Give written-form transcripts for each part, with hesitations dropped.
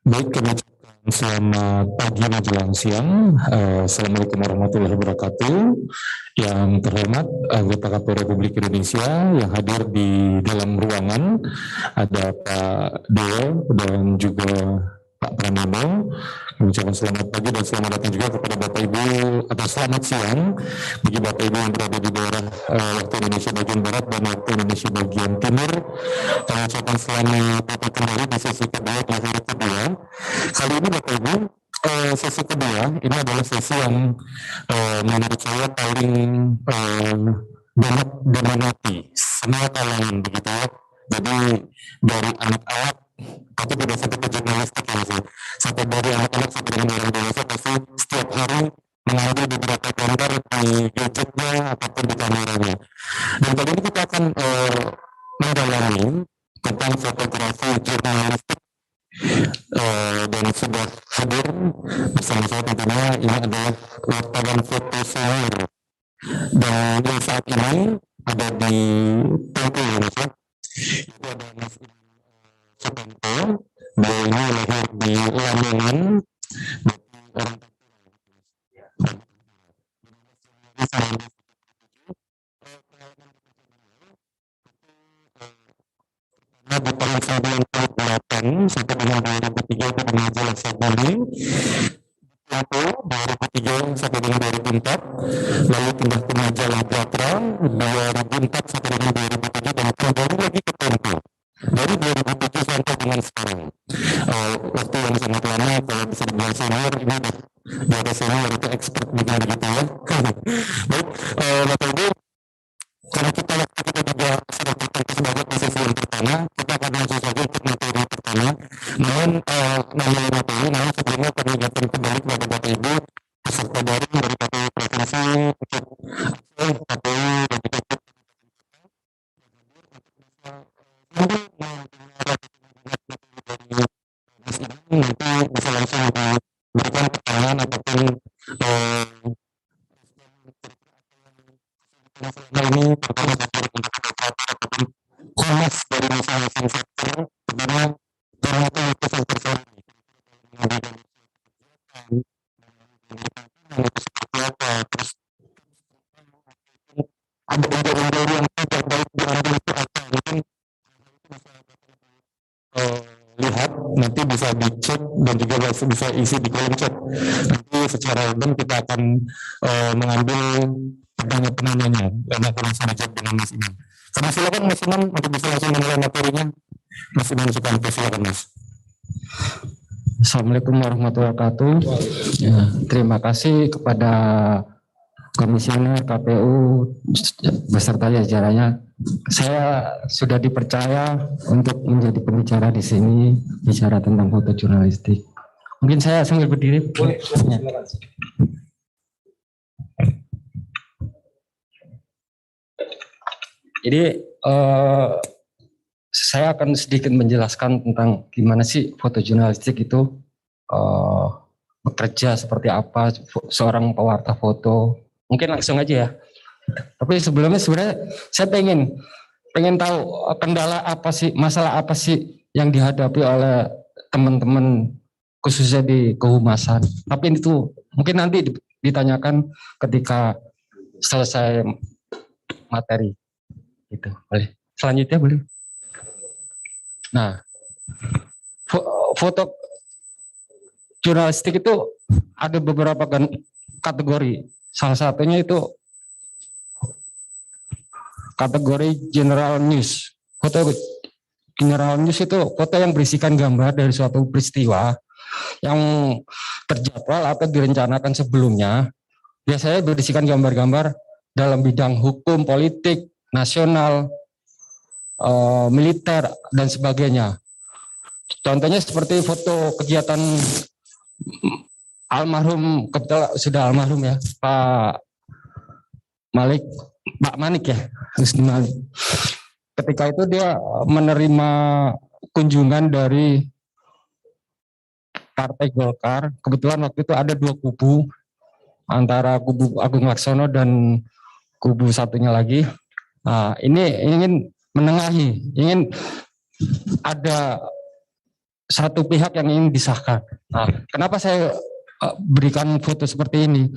Baik, kami ucapkan selamat pagi menjelang siang. Assalamualaikum warahmatullahi wabarakatuh. Yang terhormat anggota KPU Republik Indonesia yang hadir di dalam ruangan, ada Pak Dewo dan juga Pak Pramono. Kami ucapkan selamat pagi dan selamat datang juga kepada Bapak Ibu, atau selamat siang bagi Bapak Ibu yang berada di daerah waktu Indonesia bagian Barat dan waktu Indonesia bagian Timur. Kami ucapkan selamat datang kembali di sesi kedua di hari kedua. Kali ini Bapak Ibu, sesi kedua ini adalah sesi yang menurut saya paling banyak diminati semua kalangan begitu ya. Jadi dari anak-anak, tapi tidak sampai ke jurnalistik ya sih, sampai dari anak-anak sampai dengan orang dewasa pasti setiap hari mengambil beberapa gambar di gadgetnya ataupun di kameranya. Dan kali ini kita akan mendalami tentang fotografi jurnalistik, dan sudah hadir bersama saya tentunya ini adalah wartawan foto senior dan yang saat ini ada di Tempo Indonesia. Itu ada Mas Sukanto, beliau ini lahir di Lamongan, orang di tahun 98 sampai dengan 2003 itu di majalah Sabuni, 2003 sampai dengan 2004, lalu pindah ke majalah Gatra 2004 sampai dengan 2007 dan kembali lagi ke Tempo dari 2007 sampai dengan sekarang. Waktu yang sangat lama, kalau bisa dibilang senior, ini udah di atas senior, itu expert juga gitu ya. Baik, Bapak Ibu, karena kita waktu kita juga sudah tertentu sebagai posisi yang pertama, kita akan langsung saja untuk materi pertama. Namun namanya materi, namun sebelumnya kami ingatkan kembali kepada Bapak Ibu peserta daring dari KPU Provinsi, KPU dan juga nanti bisa langsung diberikan pertanyaan ataupun masalah ini terutama dari untuk ataupun humas dari masing-masing sektor, pertama karena itu sektor saya seperti apa, terus ada unsur-unsur yang tidak baik diambil itu apa, mungkin lihat nanti bisa dicek dan juga bisa isi di kolom chat. Nanti secara random kita akan mengambil penanya-penanyanya dan akan langsung dijawab dengan Mas Iman. Kami silakan Mas Iman untuk bisa langsung menilai materinya. Mas Iman Sukanto, silakan Mas. Assalamualaikum warahmatullahi wabarakatuh. Ya, terima kasih kepada Komisioner KPU beserta jajarannya. Saya sudah dipercaya untuk menjadi pembicara di sini, bicara tentang foto jurnalistik. Mungkin saya sambil berdiri. Boleh. Jadi saya akan sedikit menjelaskan tentang gimana sih foto jurnalistik itu bekerja, seperti apa seorang pewarta foto. Mungkin langsung aja ya. Tapi sebelumnya sebenarnya saya pengen tahu kendala apa sih, masalah apa sih yang dihadapi oleh teman-teman khususnya di kehumasan. Tapi itu mungkin nanti ditanyakan ketika selesai materi. Gitu, boleh. Selanjutnya boleh. Nah, foto jurnalistik itu ada beberapa kategori. Salah satunya itu kategori general news. Foto general news itu foto yang berisikan gambar dari suatu peristiwa yang terjadwal atau direncanakan sebelumnya, biasanya berisikan gambar-gambar dalam bidang hukum, politik, nasional, militer, dan sebagainya. Contohnya seperti foto kegiatan almarhum, kebetulan sudah almarhum ya, Pak Manik ya, Husni Malik. Ketika itu dia menerima kunjungan dari Partai Golkar. Kebetulan waktu itu ada dua kubu, antara kubu Agung Laksono dan kubu satunya lagi. Nah, ini ingin menengahi, ingin ada satu pihak yang ingin disahkan. Nah, kenapa saya berikan foto seperti ini?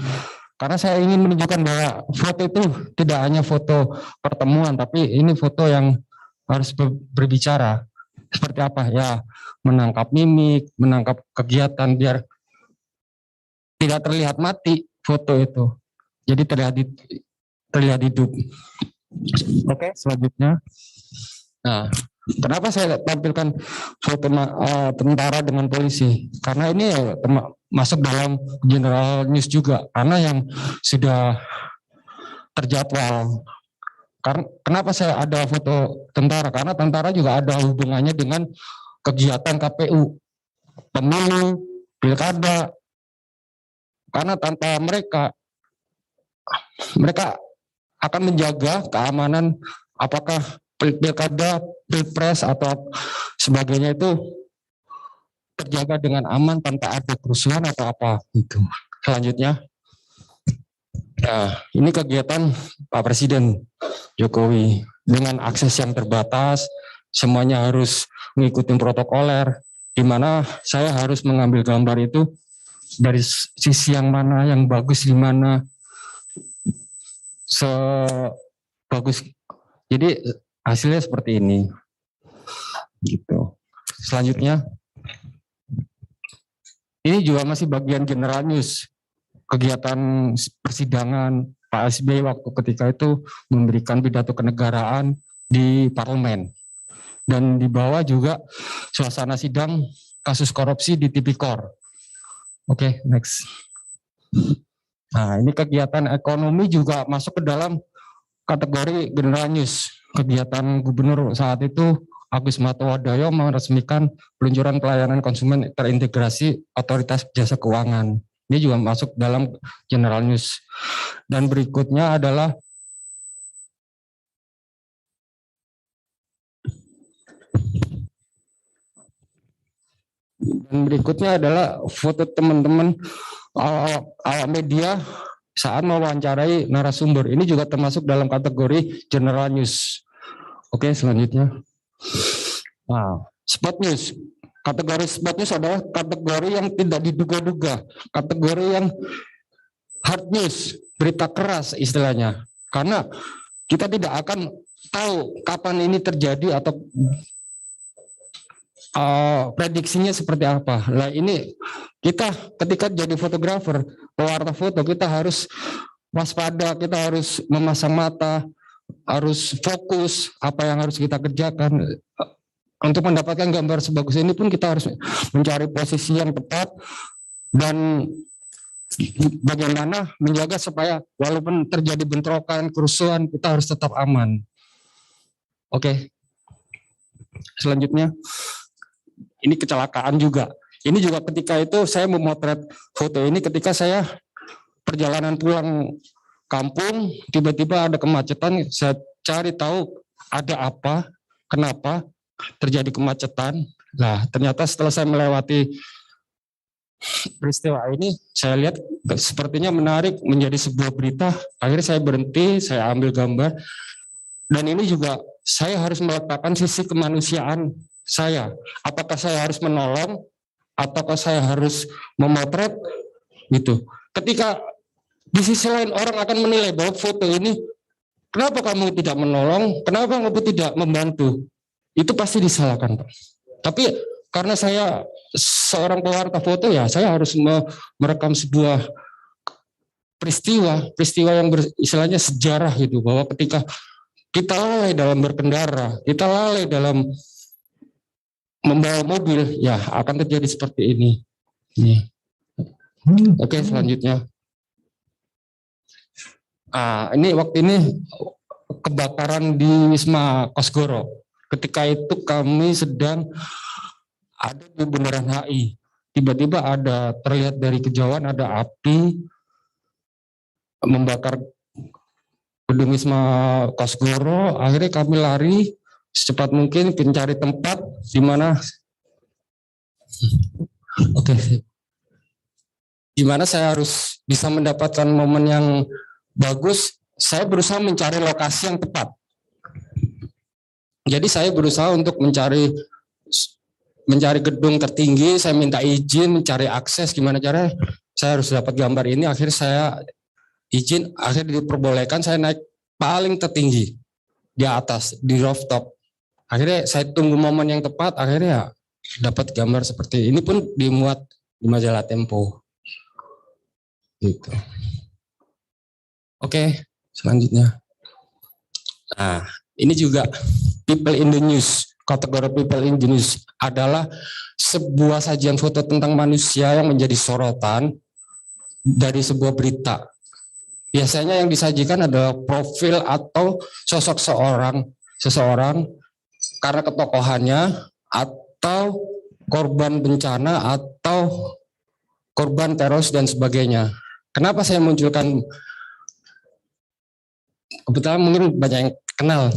Karena saya ingin menunjukkan bahwa foto itu tidak hanya foto pertemuan, tapi ini foto yang harus berbicara. Seperti apa? Ya, menangkap mimik, menangkap kegiatan biar tidak terlihat mati foto itu. Jadi terlihat hidup. Oke, selanjutnya. Nah, kenapa saya tampilkan foto tentara dengan polisi? Karena ini masuk dalam general news juga, karena yang sudah terjadwal. Kenapa saya ada foto tentara? Karena tentara juga ada hubungannya dengan kegiatan KPU, pemilu, pilkada. Karena tanpa mereka akan menjaga keamanan, apakah pilkada, pilpres atau sebagainya itu terjaga dengan aman tanpa ada kerusuhan atau apa itu. Selanjutnya, nah, ini kegiatan Pak Presiden Jokowi dengan akses yang terbatas, semuanya harus mengikuti protokoler, di mana saya harus mengambil gambar itu dari sisi yang mana, yang bagus di mana, sebagus. Jadi hasilnya seperti ini. Gitu. Selanjutnya, ini juga masih bagian general news, kegiatan persidangan Pak SBY waktu ketika itu memberikan pidato kenegaraan di parlemen. Dan di bawah juga suasana sidang kasus korupsi di Tipikor. Oke, next. Nah, ini kegiatan ekonomi juga masuk ke dalam kategori general news. Kegiatan gubernur saat itu Agus Martowardoyo meresmikan peluncuran pelayanan konsumen terintegrasi otoritas jasa keuangan. Ini juga masuk dalam general news. Dan berikutnya adalah foto teman-teman awak media saat mewawancarai narasumber. Ini juga termasuk dalam kategori general news. Oke, selanjutnya. Nah, spot news. Kategori spot news adalah kategori yang tidak diduga-duga, kategori yang hard news, berita keras istilahnya. Karena kita tidak akan tahu kapan ini terjadi atau prediksinya seperti apa. Nah, ini kita ketika jadi fotografer, pewarta foto, kita harus waspada, kita harus memasang mata, harus fokus apa yang harus kita kerjakan. Untuk mendapatkan gambar sebagus ini pun kita harus mencari posisi yang tepat dan bagaimana menjaga supaya walaupun terjadi bentrokan, kerusuhan, kita harus tetap aman. Oke. Selanjutnya, ini kecelakaan juga. Ini juga ketika itu saya memotret foto ini ketika saya perjalanan pulang kampung, tiba-tiba ada kemacetan, saya cari tahu ada apa, kenapa terjadi kemacetan. Nah, ternyata setelah saya melewati peristiwa ini, saya lihat sepertinya menarik menjadi sebuah berita. Akhirnya saya berhenti, saya ambil gambar. Dan ini juga saya harus meletakkan sisi kemanusiaan saya. Apakah saya harus menolong, ataukah saya harus memotret, gitu. Ketika di sisi lain orang akan menilai bahwa foto ini, kenapa kamu tidak menolong, kenapa kamu tidak membantu? Itu pasti disalahkan, Pak. Tapi karena saya seorang pewarta foto, ya saya harus merekam sebuah peristiwa yang istilahnya sejarah gitu, bahwa ketika kita lalai dalam berkendara, kita lalai dalam membawa mobil, ya akan terjadi seperti ini. Nih. Oke, selanjutnya. Ini waktu ini kebakaran di Wisma Kosgoro. Ketika itu kami sedang ada di Bundaran HI. Tiba-tiba ada terlihat dari kejauhan ada api membakar gedung Wisma Kosgoro. Akhirnya kami lari secepat mungkin mencari tempat di mana di mana saya harus bisa mendapatkan momen yang bagus. Saya berusaha mencari lokasi yang tepat. Jadi saya berusaha untuk mencari gedung tertinggi, saya minta izin, mencari akses, gimana caranya saya harus dapat gambar ini. Akhirnya saya izin, akhirnya diperbolehkan saya naik paling tertinggi di atas, di rooftop. Akhirnya saya tunggu momen yang tepat, akhirnya dapat gambar seperti ini pun dimuat di majalah Tempo. Gitu. Oke, selanjutnya. Nah, ini juga People in the News. Kategori People in the News adalah sebuah sajian foto tentang manusia yang menjadi sorotan dari sebuah berita. Biasanya yang disajikan adalah profil atau sosok seseorang karena ketokohannya atau korban bencana atau korban teroris dan sebagainya. Kenapa saya munculkan? Kebetulan mungkin banyak yang kenal.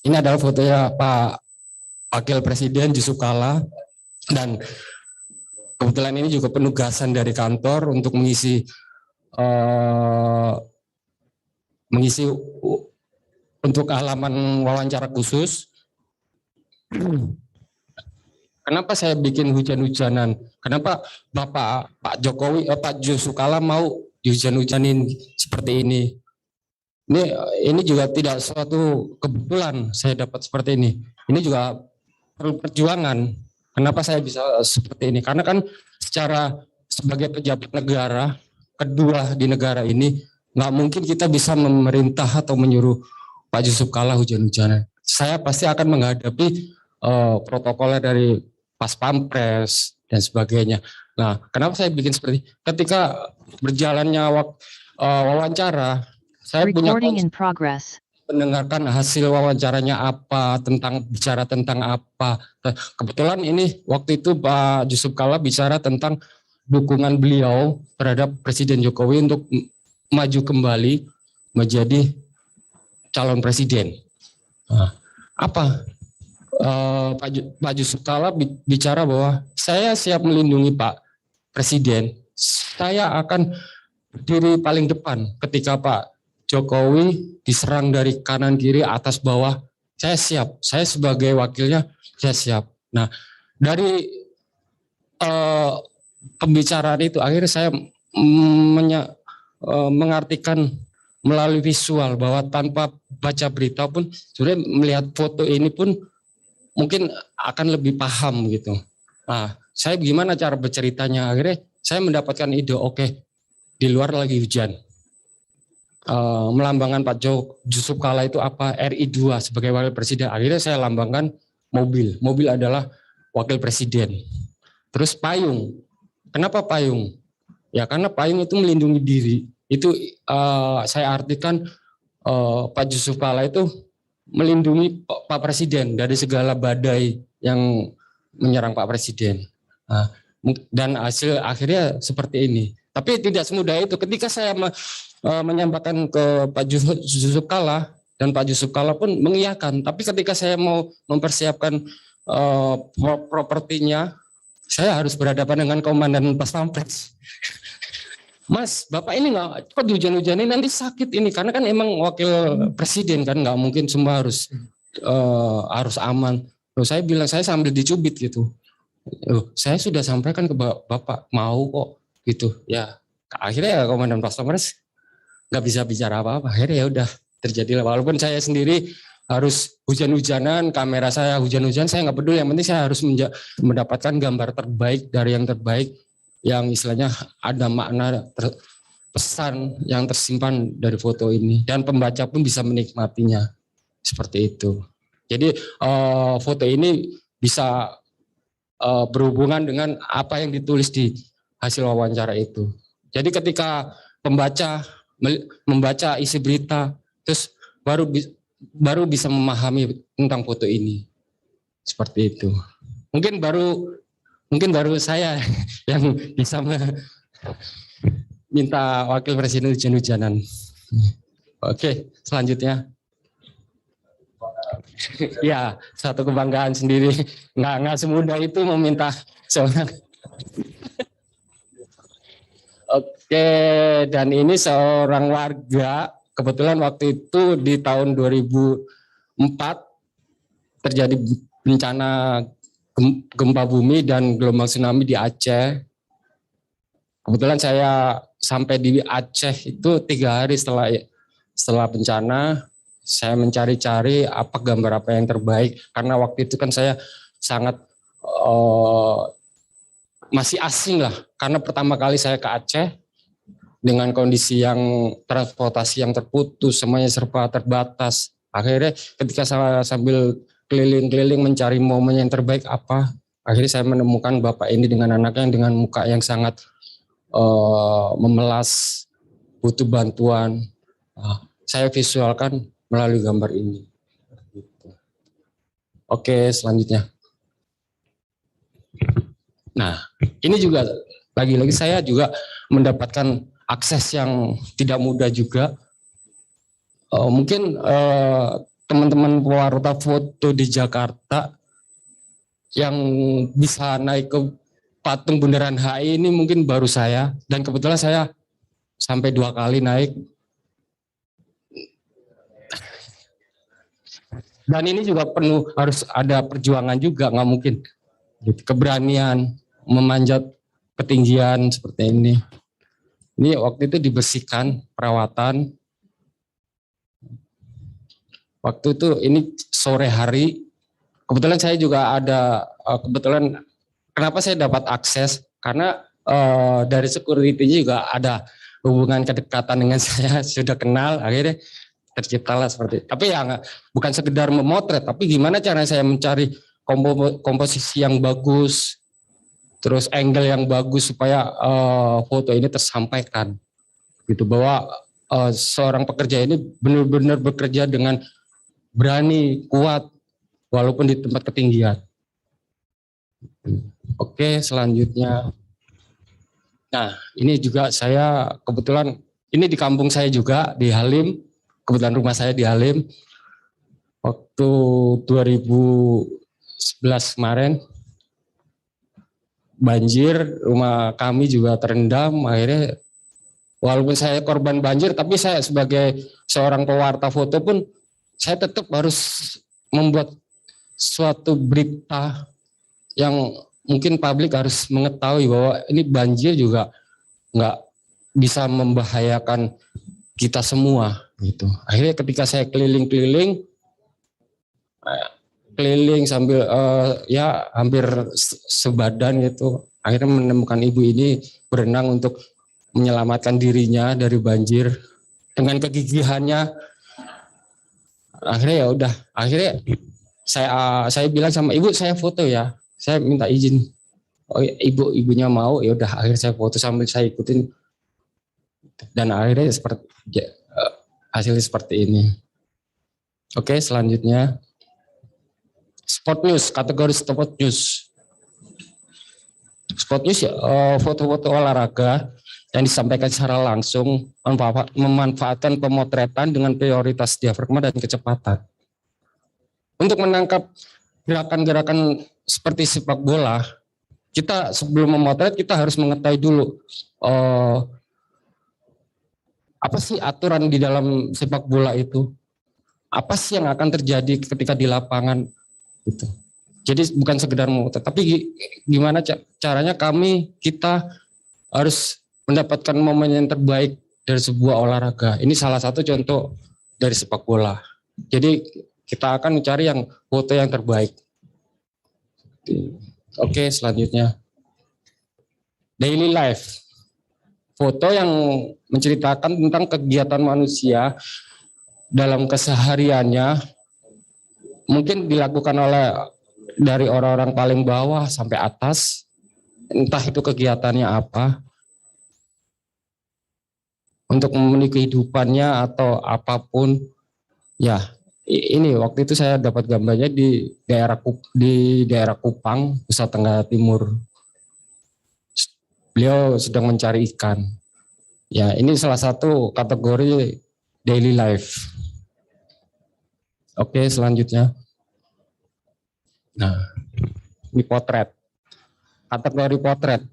Ini adalah fotonya Pak Wakil Presiden Yusuf Kala, dan kebetulan ini juga penugasan dari kantor untuk mengisi untuk halaman wawancara khusus. Kenapa saya bikin hujan-hujanan? Kenapa Pak Jokowi, Pak Yusuf Kala mau dihujan-hujanin seperti ini? Ini juga tidak suatu kebetulan saya dapat seperti ini. Ini juga perlu perjuangan. Kenapa saya bisa seperti ini? Karena kan sebagai pejabat negara kedua di negara ini, nggak mungkin kita bisa memerintah atau menyuruh Pak Yusuf Kala hujan-hujanan. Saya pasti akan menghadapi protokolnya dari Pas Pampres dan sebagainya. Nah, kenapa saya bikin seperti ini? Ketika berjalannya wawancara, saya punya mendengarkan hasil wawancaranya apa, bicara tentang apa. Kebetulan ini waktu itu Pak Yusuf Kala bicara tentang dukungan beliau terhadap Presiden Jokowi untuk maju kembali menjadi calon presiden. Nah, apa? Pak Yusuf Kala bicara bahwa saya siap melindungi Pak Presiden. Saya akan berdiri paling depan ketika Pak Jokowi diserang dari kanan kiri atas bawah. Saya siap. Saya sebagai wakilnya saya siap. Nah, dari pembicaraan itu akhirnya saya mengartikan melalui visual bahwa tanpa baca berita pun sebenarnya melihat foto ini pun mungkin akan lebih paham gitu. Nah, saya gimana cara berceritanya? Akhirnya saya mendapatkan ide, oke, di luar lagi hujan. Melambangkan Pak Yusuf Kala itu apa? RI2 sebagai wakil presiden. Akhirnya saya lambangkan mobil. Mobil adalah wakil presiden. Terus payung. Kenapa payung? Ya karena payung itu melindungi diri. Itu saya artikan Pak Yusuf Kala itu melindungi Pak Presiden dari segala badai yang menyerang Pak Presiden. Nah, dan hasil akhirnya seperti ini. Tapi tidak semudah itu. Ketika saya menyampaikan ke Pak Yusuf Kala, dan Pak Yusuf Kala pun mengiyakan. Tapi ketika saya mau mempersiapkan propertinya, saya harus berhadapan dengan komandan Pas Pampres. Mas, Bapak ini nggak kok dihujan-hujanin nanti sakit ini, karena kan emang wakil presiden kan nggak mungkin semua harus aman. Loh, saya bilang saya sambil dicubit gitu. Loh, saya sudah sampaikan ke Bapak mau kok gitu. Ya akhirnya ya komandan Pas Pampres nggak bisa bicara apa-apa. Akhirnya ya udah terjadilah. Walaupun saya sendiri harus hujan-hujanan, kamera saya hujan-hujan, saya nggak peduli. Yang penting saya harus mendapatkan gambar terbaik dari yang terbaik, yang istilahnya ada makna pesan yang tersimpan dari foto ini, dan pembaca pun bisa menikmatinya seperti itu. Jadi foto ini bisa berhubungan dengan apa yang ditulis di hasil wawancara itu. Jadi ketika pembaca membaca isi berita, terus baru bisa memahami tentang foto ini. Seperti itu. Mungkin baru saya yang bisa minta wakil presiden hujan-hujanan. Oke, selanjutnya. Ya, satu kebanggaan sendiri. Nggak semudah itu meminta seorang. Oke, dan ini seorang warga, kebetulan waktu itu di tahun 2004 terjadi bencana gempa bumi dan gelombang tsunami di Aceh. Kebetulan saya sampai di Aceh itu 3 hari setelah bencana. Saya mencari-cari gambar apa yang terbaik, karena waktu itu kan saya sangat masih asing lah, karena pertama kali saya ke Aceh dengan kondisi yang transportasi yang terputus, semuanya serba terbatas. Akhirnya ketika saya sambil keliling-keliling mencari momen yang terbaik akhirnya saya menemukan bapak ini dengan anaknya dengan muka yang sangat memelas, butuh bantuan. Saya visualkan melalui gambar ini. Oke, selanjutnya. Nah, ini juga lagi-lagi saya juga mendapatkan akses yang tidak mudah juga. Mungkin teman-teman pewarta foto di Jakarta yang bisa naik ke patung Bundaran HI ini mungkin baru saya, dan kebetulan saya sampai 2 kali naik. Dan ini juga harus ada perjuangan juga, nggak mungkin. Keberanian memanjat ketinggian seperti ini. Ini waktu itu dibersihkan, perawatan. Waktu itu ini sore hari. Kebetulan saya juga ada, kenapa saya dapat akses? Karena dari security-nya juga ada hubungan kedekatan dengan saya, sudah kenal, akhirnya terciptalah seperti itu. Tapi ya bukan sekedar memotret, tapi gimana cara saya mencari komposisi yang bagus, terus angle yang bagus supaya foto ini tersampaikan, gitu, bahwa seorang pekerja ini benar-benar bekerja dengan berani, kuat, walaupun di tempat ketinggian. Oke, selanjutnya. Nah, ini juga saya kebetulan, ini di kampung saya juga, di Halim. Kebetulan rumah saya di Halim. Waktu 2011 kemarin, banjir, rumah kami juga terendam. Akhirnya, walaupun saya korban banjir, tapi saya sebagai seorang pewarta foto pun, saya tetap harus membuat suatu berita yang mungkin publik harus mengetahui bahwa ini banjir juga nggak bisa membahayakan kita semua, gitu. Akhirnya ketika saya keliling sambil ya hampir sebadan gitu, akhirnya menemukan ibu ini berenang untuk menyelamatkan dirinya dari banjir dengan kegigihannya. Akhirnya ya udah, akhirnya saya bilang sama ibu, saya foto ya, saya minta izin. Oh, ibunya mau, ya udah, akhirnya saya foto sambil saya ikutin, dan akhirnya hasilnya seperti ini. Oke, selanjutnya sport news, kategori sport news. Sport news ya, foto-foto olahraga yang disampaikan secara langsung, memanfaatkan pemotretan dengan prioritas diafragma dan kecepatan. Untuk menangkap gerakan-gerakan seperti sepak bola, kita sebelum memotret kita harus mengetahui dulu apa sih aturan di dalam sepak bola itu, apa sih yang akan terjadi ketika di lapangan gitu. Jadi bukan sekedar memotret, tapi gimana caranya kita harus mendapatkan momen yang terbaik dari sebuah olahraga. Ini salah satu contoh dari sepak bola. Jadi kita akan mencari yang foto yang terbaik. Oke, selanjutnya. Daily life. Foto yang menceritakan tentang kegiatan manusia dalam kesehariannya, mungkin dilakukan dari orang-orang paling bawah sampai atas. entah itu kegiatannya apa, untuk memenuhi kehidupannya atau apapun. Ya, ini waktu itu saya dapat gambarnya di daerah Kupang, Nusa Tenggara Timur. Beliau sedang mencari ikan. Ya, ini salah satu kategori daily life. Oke, selanjutnya. Nah, ini potret. Kategori potret.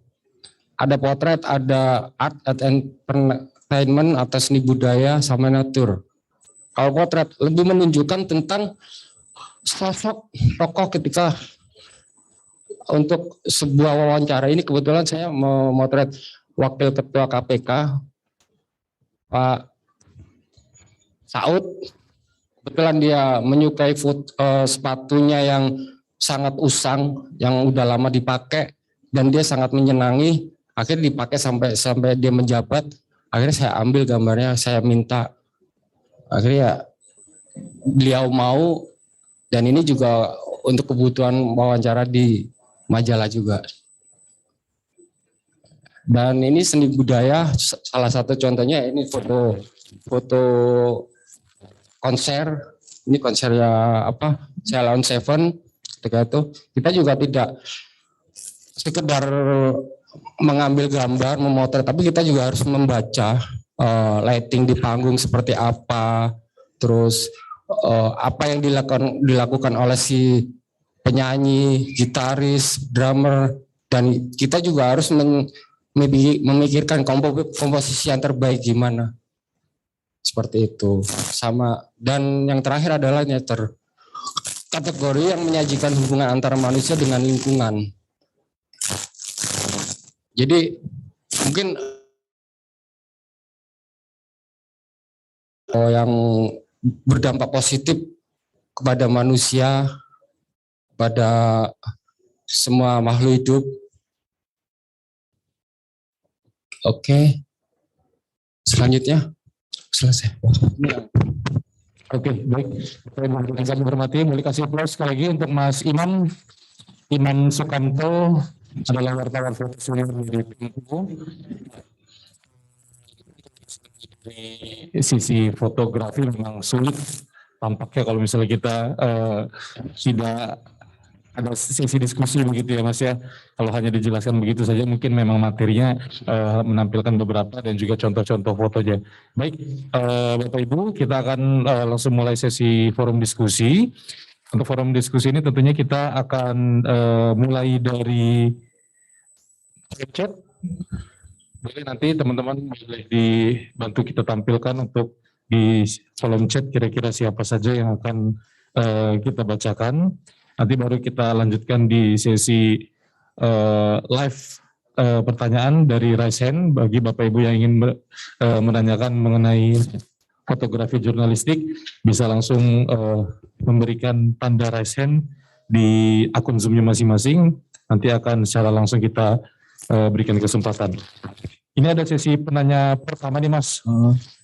Ada potret, ada art and entertainment atau seni budaya sama natur. Kalau potret lebih menunjukkan tentang sosok tokoh ketika untuk sebuah wawancara. Ini kebetulan saya memotret Wakil Ketua KPK Pak Saud. Kebetulan dia menyukai sepatunya yang sangat usang, yang udah lama dipakai, dan dia sangat menyenangi. Akhirnya dipakai sampai dia menjabat. Akhirnya saya ambil gambarnya, saya minta. Akhirnya beliau mau, dan ini juga untuk kebutuhan wawancara di majalah juga. Dan ini seni budaya, salah satu contohnya ini foto konser. Ini konsernya apa? Ceylon Seven. Ketika itu kita juga tidak sekedar mengambil gambar, memotret, tapi kita juga harus membaca lighting di panggung seperti apa, terus apa yang dilakukan oleh si penyanyi, gitaris, drummer, dan kita juga harus memikirkan komposisi yang terbaik gimana. Seperti itu. Sama, dan yang terakhir adalah nature. Kategori yang menyajikan hubungan antara manusia dengan lingkungan. Jadi mungkin yang berdampak positif kepada manusia, pada semua makhluk hidup. Oke. Selanjutnya selesai. Oke, baik. Saya hormati, boleh kasih aplaus sekali lagi untuk Mas Imam Sukanto, adalah wartawan foto senior dari Tempo. Dari sisi fotografi memang sulit tampaknya kalau misalnya kita tidak ada sesi diskusi begitu ya Mas ya. Kalau hanya dijelaskan begitu saja mungkin memang materinya menampilkan beberapa dan juga contoh-contoh fotonya. Baik, Bapak Ibu, kita akan langsung mulai sesi forum diskusi. Untuk forum diskusi ini tentunya kita akan mulai dari chat. Boleh nanti teman-teman boleh dibantu kita tampilkan untuk di kolom chat kira-kira siapa saja yang akan kita bacakan. Nanti baru kita lanjutkan di sesi live pertanyaan dari raise hand bagi Bapak Ibu yang ingin menanyakan mengenai fotografi jurnalistik, bisa langsung memberikan tanda raise hand di akun Zoom-nya masing-masing. Nanti akan secara langsung kita berikan kesempatan. Ini ada sesi penanya pertama nih Mas,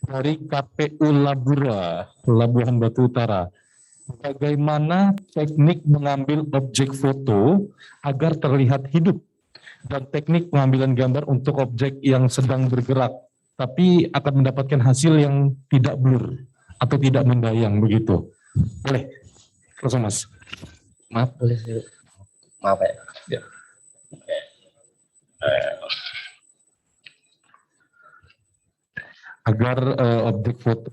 dari KPU Labura, Labuhan Batu Utara. Bagaimana teknik mengambil objek foto agar terlihat hidup dan teknik pengambilan gambar untuk objek yang sedang bergerak tapi akan mendapatkan hasil yang tidak blur atau tidak membayang begitu. Boleh, langsung Mas. Maaf, boleh. Maaf ya. Agar objek foto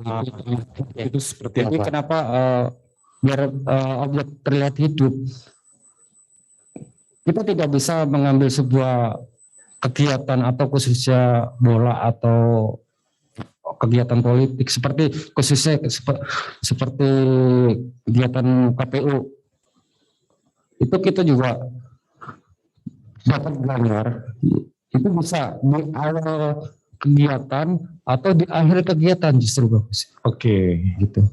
itu seperti Jadi apa? kenapa biar objek terlihat hidup, kita tidak bisa mengambil sebuah kegiatan atau khususnya bola atau kegiatan politik seperti khususnya seperti kegiatan KPU itu kita juga dapat gambar itu bisa di awal kegiatan atau di akhir kegiatan justru bagus. Oke, Gitu.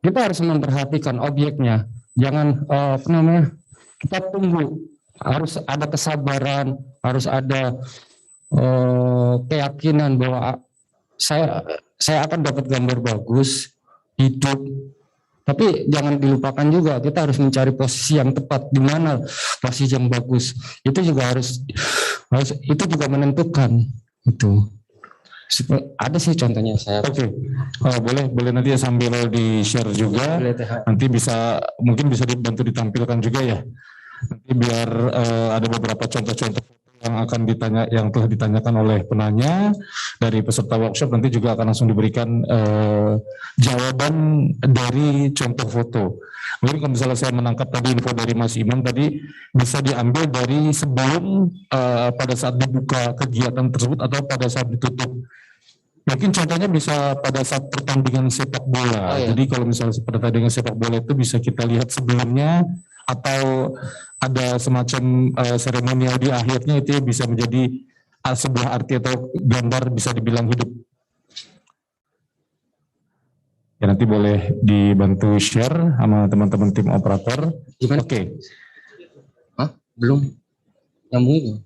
Kita harus memperhatikan objeknya, jangan kita tunggu, harus ada kesabaran, harus ada keyakinan bahwa saya akan dapat gambar bagus, hidup, Tapi jangan dilupakan juga kita harus mencari posisi yang tepat, di mana posisi yang bagus. Itu juga harus itu juga menentukan itu. Ada sih contohnya saya. Oke. Boleh nanti ya sambil di share juga. Nanti mungkin bisa dibantu ditampilkan juga ya. Nanti biar ada beberapa contoh-contoh yang telah ditanyakan oleh penanya dari peserta workshop, nanti juga akan langsung diberikan jawaban dari contoh foto. Mungkin kalau misalnya saya menangkap tadi info dari Mas Imam tadi, bisa diambil dari sebelum pada saat dibuka kegiatan tersebut atau pada saat ditutup. Mungkin contohnya bisa pada saat pertandingan sepak bola. Jadi kalau misalnya pertandingan sepak bola itu bisa kita lihat sebelumnya, atau ada semacam seremonial di akhirnya, itu bisa menjadi sebuah arti atau gambar bisa dibilang hidup. Ya, nanti boleh dibantu share sama teman-teman tim operator. Oke. Belum nyambung.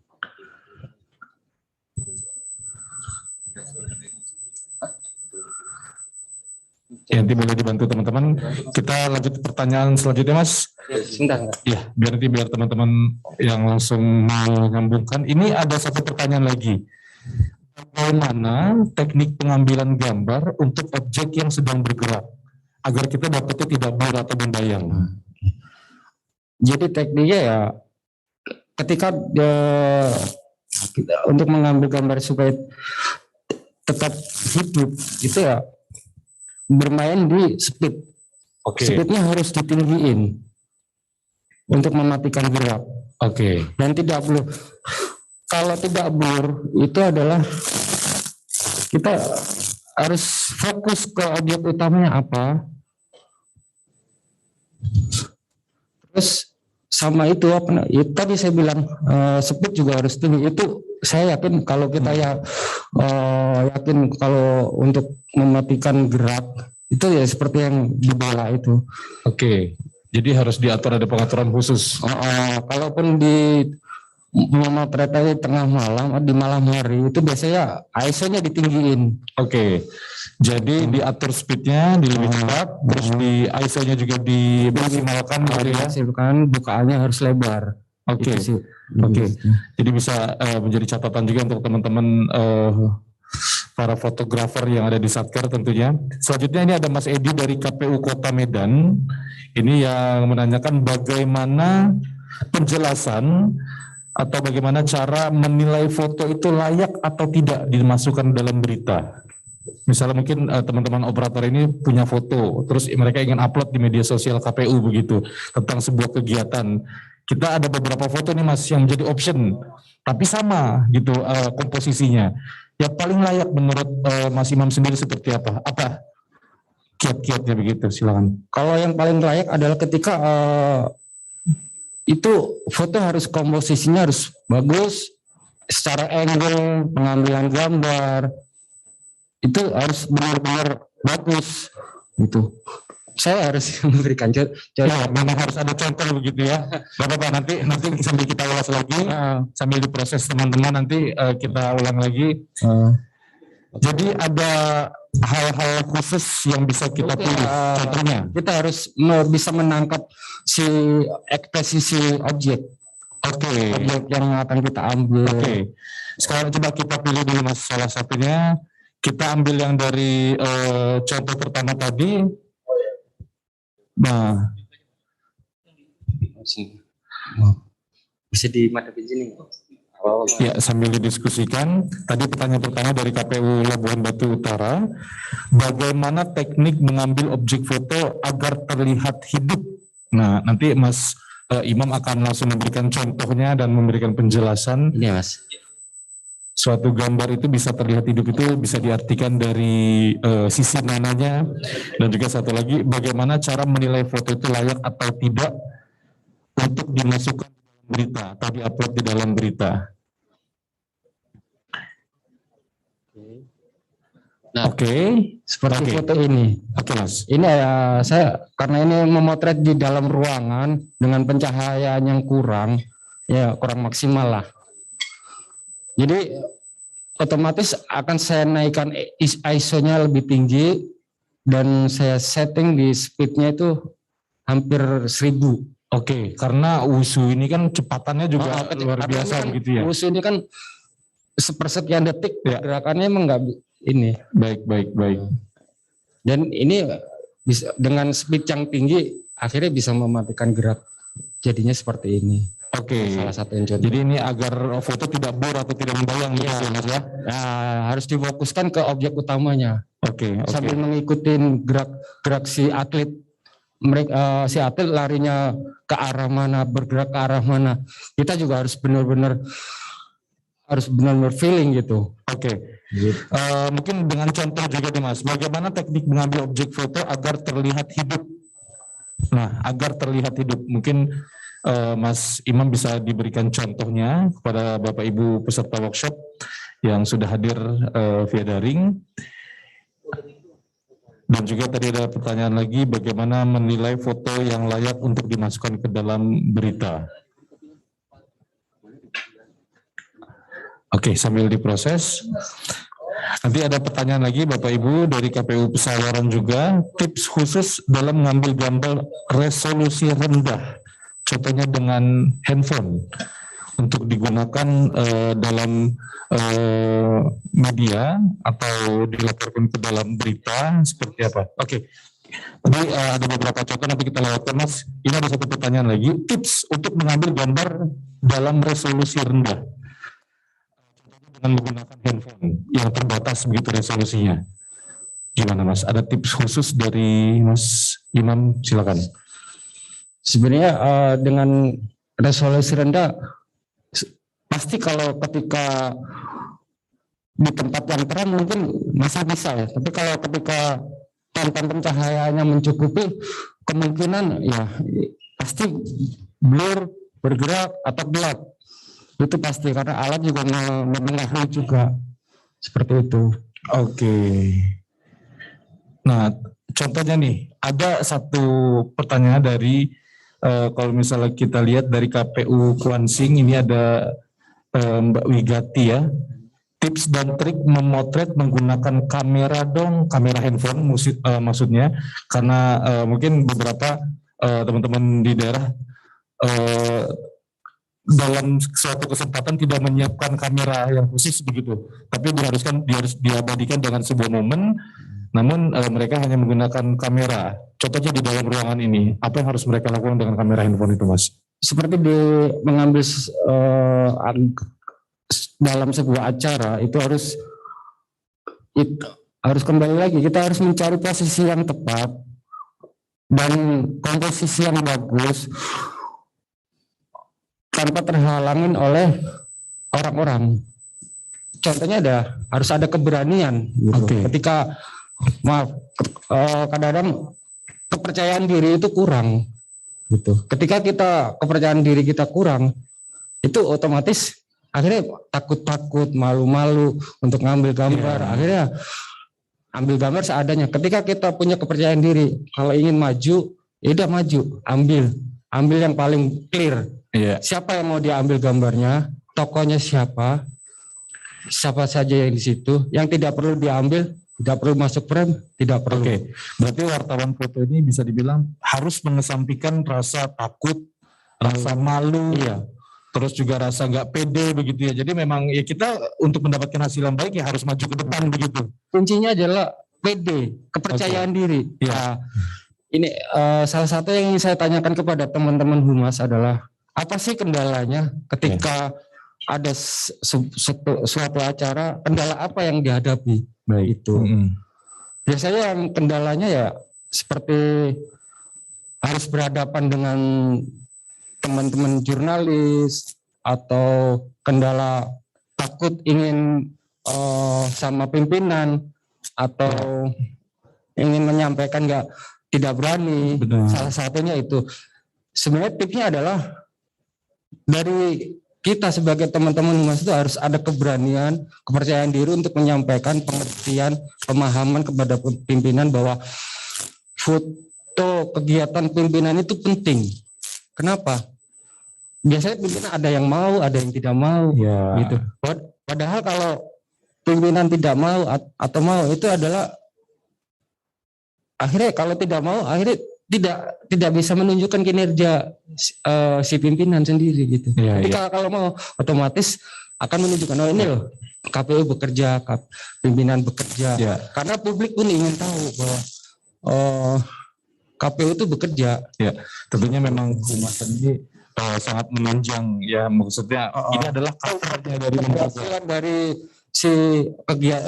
Ya, nanti boleh dibantu teman-teman. Kita lanjut pertanyaan selanjutnya, Mas. Sebentar. Ya, biar teman-teman yang langsung menyambungkan. Ini ada satu pertanyaan lagi. Bagaimana teknik pengambilan gambar untuk objek yang sedang bergerak agar kita dapatnya tidak blur atau membayang? Jadi tekniknya ya, ketika untuk mengambil gambar supaya tetap hidup, itu ya bermain di speed. Speednya harus ditinggiin untuk mematikan gerak. Dan tidak blur. Kalau tidak blur itu adalah kita harus fokus ke objek utamanya apa. Terus sama itu tadi saya bilang speed juga harus tinggi. Itu saya yakin kalau kita yakin kalau untuk mematikan gerak itu ya seperti yang di bola itu. Jadi harus diatur, ada pengaturan khusus. Kalaupun di memotret tengah malam, di malam hari itu biasanya ISO-nya ditinggiin. Jadi diatur speednya di lebih cepat, terus di ISO-nya juga dimaksimalkan. Bukaannya harus lebar. Jadi bisa menjadi catatan juga untuk teman-teman para fotografer yang ada di Satker tentunya. Selanjutnya ini ada Mas Edi dari KPU Kota Medan. Ini yang menanyakan bagaimana penjelasan atau bagaimana cara menilai foto itu layak atau tidak dimasukkan dalam berita. Misalnya mungkin teman-teman operator ini punya foto, terus mereka ingin upload di media sosial KPU begitu, tentang sebuah kegiatan. Kita ada beberapa foto nih Mas yang menjadi option, tapi sama gitu komposisinya. Ya paling layak menurut Mas Imam sendiri seperti apa? Apa kiat-kiatnya begitu, silakan. Kalau yang paling layak adalah ketika itu foto harus komposisinya harus bagus, secara angle, pengambilan gambar, itu harus benar-benar bagus gitu. Saya harus memberikan contoh. Memang harus ada contoh begitu ya. Bapak nanti sambil kita ulas lagi, sambil diproses teman-teman nanti kita ulang lagi. Jadi ada hal-hal khusus yang bisa kita pilih. Contohnya, kita harus bisa menangkap si ekspresi objek. Objek yang akan kita ambil. Sekarang coba kita pilih dulu Mas salah satunya. Kita ambil yang dari contoh pertama tadi. Nah, bisa dimadapin sini. Ya, sambil didiskusikan. Tadi pertanyaan pertama dari KPU Labuhan Batu Utara, bagaimana teknik mengambil objek foto agar terlihat hidup? Nah, nanti Mas Imam akan langsung memberikan contohnya dan memberikan penjelasan. Ini Mas. Suatu gambar itu bisa terlihat hidup itu bisa diartikan dari sisi mananya, dan juga satu lagi bagaimana cara menilai foto itu layak atau tidak untuk dimasukkan berita atau diupload di dalam berita. Nah, seperti foto ini. Mas. Ini saya karena ini memotret di dalam ruangan dengan pencahayaan yang kurang maksimal lah. Jadi otomatis akan saya naikkan ISO-nya lebih tinggi dan saya setting di speednya itu hampir 1000. Oke, karena wusu ini kan cepatannya juga luar Karena biasa ini kan, begitu ya. wusu ini kan sepersekian detik Ya. gerakannya emang nggak ini. Baik. Dan ini bisa dengan speed yang tinggi akhirnya bisa mematikan gerak. Jadinya seperti ini. Oke. Salah satu yang contoh. Jadi ini agar foto tidak bor atau tidak membayang gitu ya, Mas ya. Nah, harus difokuskan ke objek utamanya. Oke. Sambil mengikuti gerak si atlet. Si atlet larinya ke arah mana, bergerak ke arah mana. Kita juga harus benar-benar feeling gitu. Oke. Mungkin dengan contoh juga nih Mas, bagaimana teknik mengambil objek foto agar terlihat hidup? Nah, agar terlihat hidup, mungkin Mas Imam bisa diberikan contohnya kepada Bapak Ibu peserta workshop yang sudah hadir via daring. Dan juga tadi ada pertanyaan lagi, bagaimana menilai foto yang layak untuk dimasukkan ke dalam berita? Oke, sambil diproses. Nanti ada pertanyaan lagi Bapak Ibu dari KPU Pesawaran juga, tips khusus dalam mengambil gambar resolusi rendah, contohnya dengan handphone, untuk digunakan dalam media atau dilaporkan ke dalam berita seperti apa? Oke. Tadi ada beberapa contoh, nanti kita lewatkan Mas. Ini ada satu pertanyaan lagi, tips untuk mengambil gambar dalam resolusi rendah dengan menggunakan handphone yang terbatas begitu resolusinya. Gimana Mas? Ada tips khusus dari Mas Imam? Silakan. Sebenarnya dengan resolusi rendah, pasti kalau ketika di tempat yang terang mungkin masih bisa ya. Tapi kalau ketika tonton pencahayaannya mencukupi, kemungkinan ya pasti blur, bergerak atau gelap. Itu pasti karena alat juga mempengaruhi juga seperti itu. Oke. Nah, contohnya nih, ada satu pertanyaan dari kalau misalnya kita lihat dari KPU Kuansing, ini ada Mbak Wigati ya. Tips dan trik memotret menggunakan kamera dong, kamera handphone maksudnya, karena mungkin beberapa teman-teman di daerah dalam suatu kesempatan tidak menyiapkan kamera yang khusus begitu, tapi harus diabadikan dengan sebuah momen, namun mereka hanya menggunakan kamera. Contohnya di dalam ruangan ini, apa yang harus mereka lakukan dengan kamera handphone itu, Mas? Seperti mengambil dalam sebuah acara itu harus kembali lagi, kita harus mencari posisi yang tepat dan komposisi yang bagus tanpa terhalangin oleh orang-orang. Contohnya harus ada keberanian gitu. Okay. Ketika kadang-kadang kepercayaan diri itu kurang gitu. Ketika kepercayaan diri kita kurang, itu otomatis akhirnya takut-takut, malu-malu untuk ngambil gambar. Akhirnya ambil gambar seadanya. Ketika kita punya kepercayaan diri, kalau ingin maju, ya udah maju, ambil yang paling clear. Siapa yang mau diambil gambarnya, tokonya siapa saja yang di situ, yang tidak perlu diambil, tidak perlu masuk frame, tidak perlu. Oke. Berarti wartawan foto ini bisa dibilang harus mengesampingkan rasa takut, rasa malu. Iya. Terus juga rasa nggak pede begitu ya. Jadi memang ya kita untuk mendapatkan hasil yang baik ya harus maju ke depan begitu. Kuncinya adalah pede, kepercayaan diri. Ya. Nah, ini salah satu yang ingin saya tanyakan kepada teman-teman humas adalah apa sih kendalanya ketika ada suatu acara, kendala apa yang dihadapi? Baik. Itu. Biasanya yang kendalanya ya seperti harus berhadapan dengan teman-teman jurnalis atau kendala takut ingin sama pimpinan atau ingin menyampaikan tidak berani. Benar. Salah satunya itu. Sebenarnya tipsnya adalah dari kita sebagai teman-teman humas itu harus ada keberanian, kepercayaan diri untuk menyampaikan pengertian, pemahaman kepada pimpinan bahwa foto kegiatan pimpinan itu penting. Kenapa? Biasanya pimpinan ada yang mau, ada yang tidak mau, gitu. Padahal kalau pimpinan tidak mau atau mau itu adalah akhirnya kalau tidak mau, akhirnya tidak bisa menunjukkan kinerja si pimpinan sendiri gitu. Iya, Jadi kalau mau otomatis akan menunjukkan ini loh KPU bekerja, pimpinan bekerja. Ya. Karena publik pun ingin tahu bahwa KPU itu bekerja. Ya, tentunya memang humasan ini sangat menunjang ya, maksudnya ini adalah covernya dari keberhasilan dari si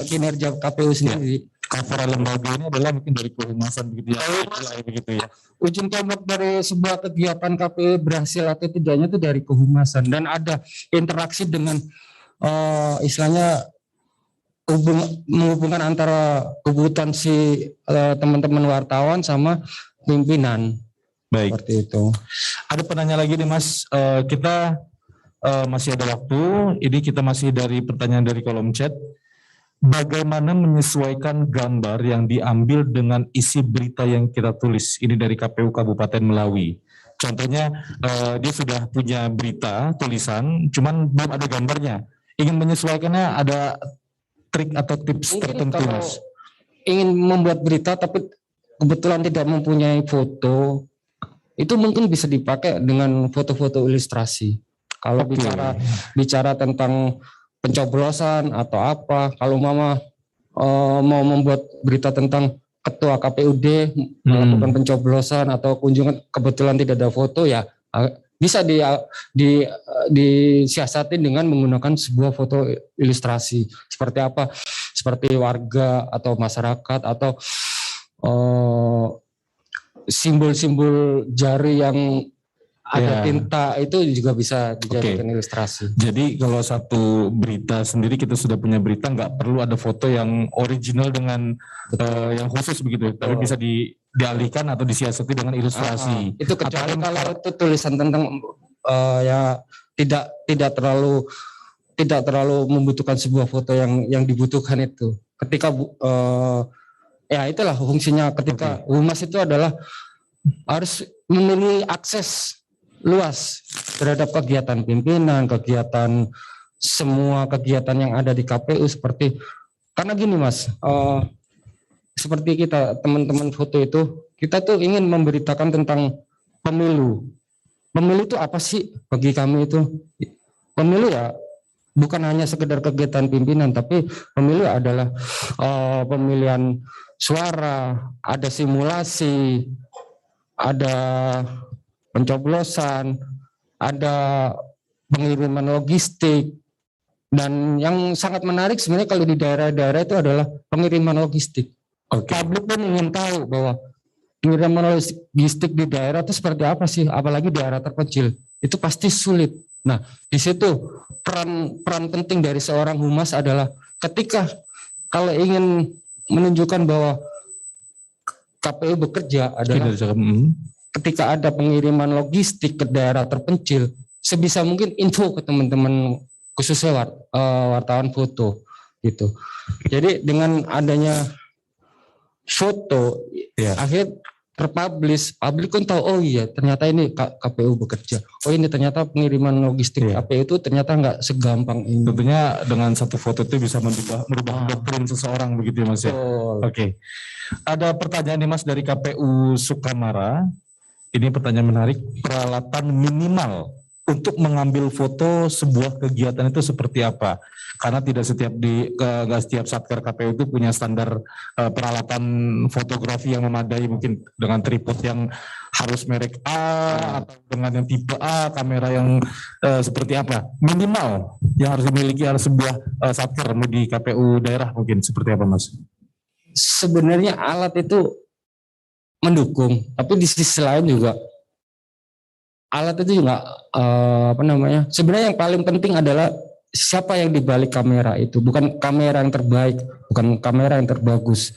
kinerja KPU sendiri. Cover lembaga ini adalah mungkin dari kehumasan begitu ya. Begitu ya. Ujung tombak dari sebuah kegiatan KPU berhasil atau tidaknya itu dari kehumasan, dan ada interaksi dengan istilahnya menghubungkan antara kebutuhan si teman-teman wartawan sama pimpinan. Baik. Seperti itu. Ada penanya lagi nih Mas, kita masih ada waktu, ini kita masih dari pertanyaan dari kolom chat. Bagaimana menyesuaikan gambar yang diambil dengan isi berita yang kita tulis? Ini dari KPU Kabupaten Melawi. Contohnya dia sudah punya berita tulisan, cuman belum ada gambarnya. Ingin menyesuaikannya, ada trik atau tips mungkin tertentu kalau Mas? ingin membuat berita tapi kebetulan tidak mempunyai foto, itu mungkin bisa dipakai dengan foto-foto ilustrasi. Kalau bicara tentang pencoblosan atau apa, kalau mama mau membuat berita tentang ketua KPUD melakukan pencoblosan atau kunjungan, kebetulan tidak ada foto, ya bisa disiasati dengan menggunakan sebuah foto ilustrasi. Seperti apa? Seperti warga atau masyarakat atau simbol-simbol jari yang ada tinta, itu juga bisa dijadikan ilustrasi. Jadi kalau satu berita sendiri kita sudah punya berita, nggak perlu ada foto yang original dengan yang khusus begitu, tapi bisa dialihkan atau disiasati dengan ilustrasi. Itu kecuali kalau itu tulisan tentang ya tidak terlalu membutuhkan sebuah foto yang dibutuhkan itu. Ketika ya itulah fungsinya ketika humas itu adalah harus memiliki akses luas terhadap kegiatan pimpinan, kegiatan semua kegiatan yang ada di KPU, seperti karena gini Mas, seperti kita teman-teman foto itu, kita tuh ingin memberitakan tentang pemilu. Pemilu itu apa sih bagi kami itu? Pemilu ya bukan hanya sekedar kegiatan pimpinan, tapi pemilu adalah pemilihan suara, ada simulasi, ada pencoblosan, ada pengiriman logistik, dan yang sangat menarik sebenarnya kalau di daerah-daerah itu adalah pengiriman logistik. Publik pun ingin tahu bahwa pengiriman logistik di daerah itu seperti apa sih, apalagi daerah terpencil, itu pasti sulit. Nah, di situ peran penting dari seorang humas adalah ketika kalau ingin menunjukkan bahwa KPU bekerja adalah ketika ada pengiriman logistik ke daerah terpencil, sebisa mungkin info ke teman-teman khususnya wartawan foto gitu. Jadi dengan adanya foto, akhirnya terpublish, publik kan tahu, oh iya ternyata ini KPU bekerja. Oh ini ternyata pengiriman logistik KPU itu ternyata nggak segampang ini. Tentunya dengan satu foto itu bisa merubah doktrin seseorang begitu ya Mas ya. Oke. Ada pertanyaan nih Mas dari KPU Sukamara. Ini pertanyaan menarik. Peralatan minimal untuk mengambil foto sebuah kegiatan itu seperti apa? Karena tidak setiap satker KPU itu punya standar peralatan fotografi yang memadai, mungkin dengan tripod yang harus merek A atau dengan yang tipe A, kamera yang seperti apa? Minimal yang harus dimiliki oleh sebuah satker di KPU daerah mungkin seperti apa Mas? Sebenarnya alat itu mendukung, tapi di sisi lain juga alat itu juga sebenarnya yang paling penting adalah siapa yang dibalik kamera itu, bukan kamera yang terbaik, bukan kamera yang terbagus.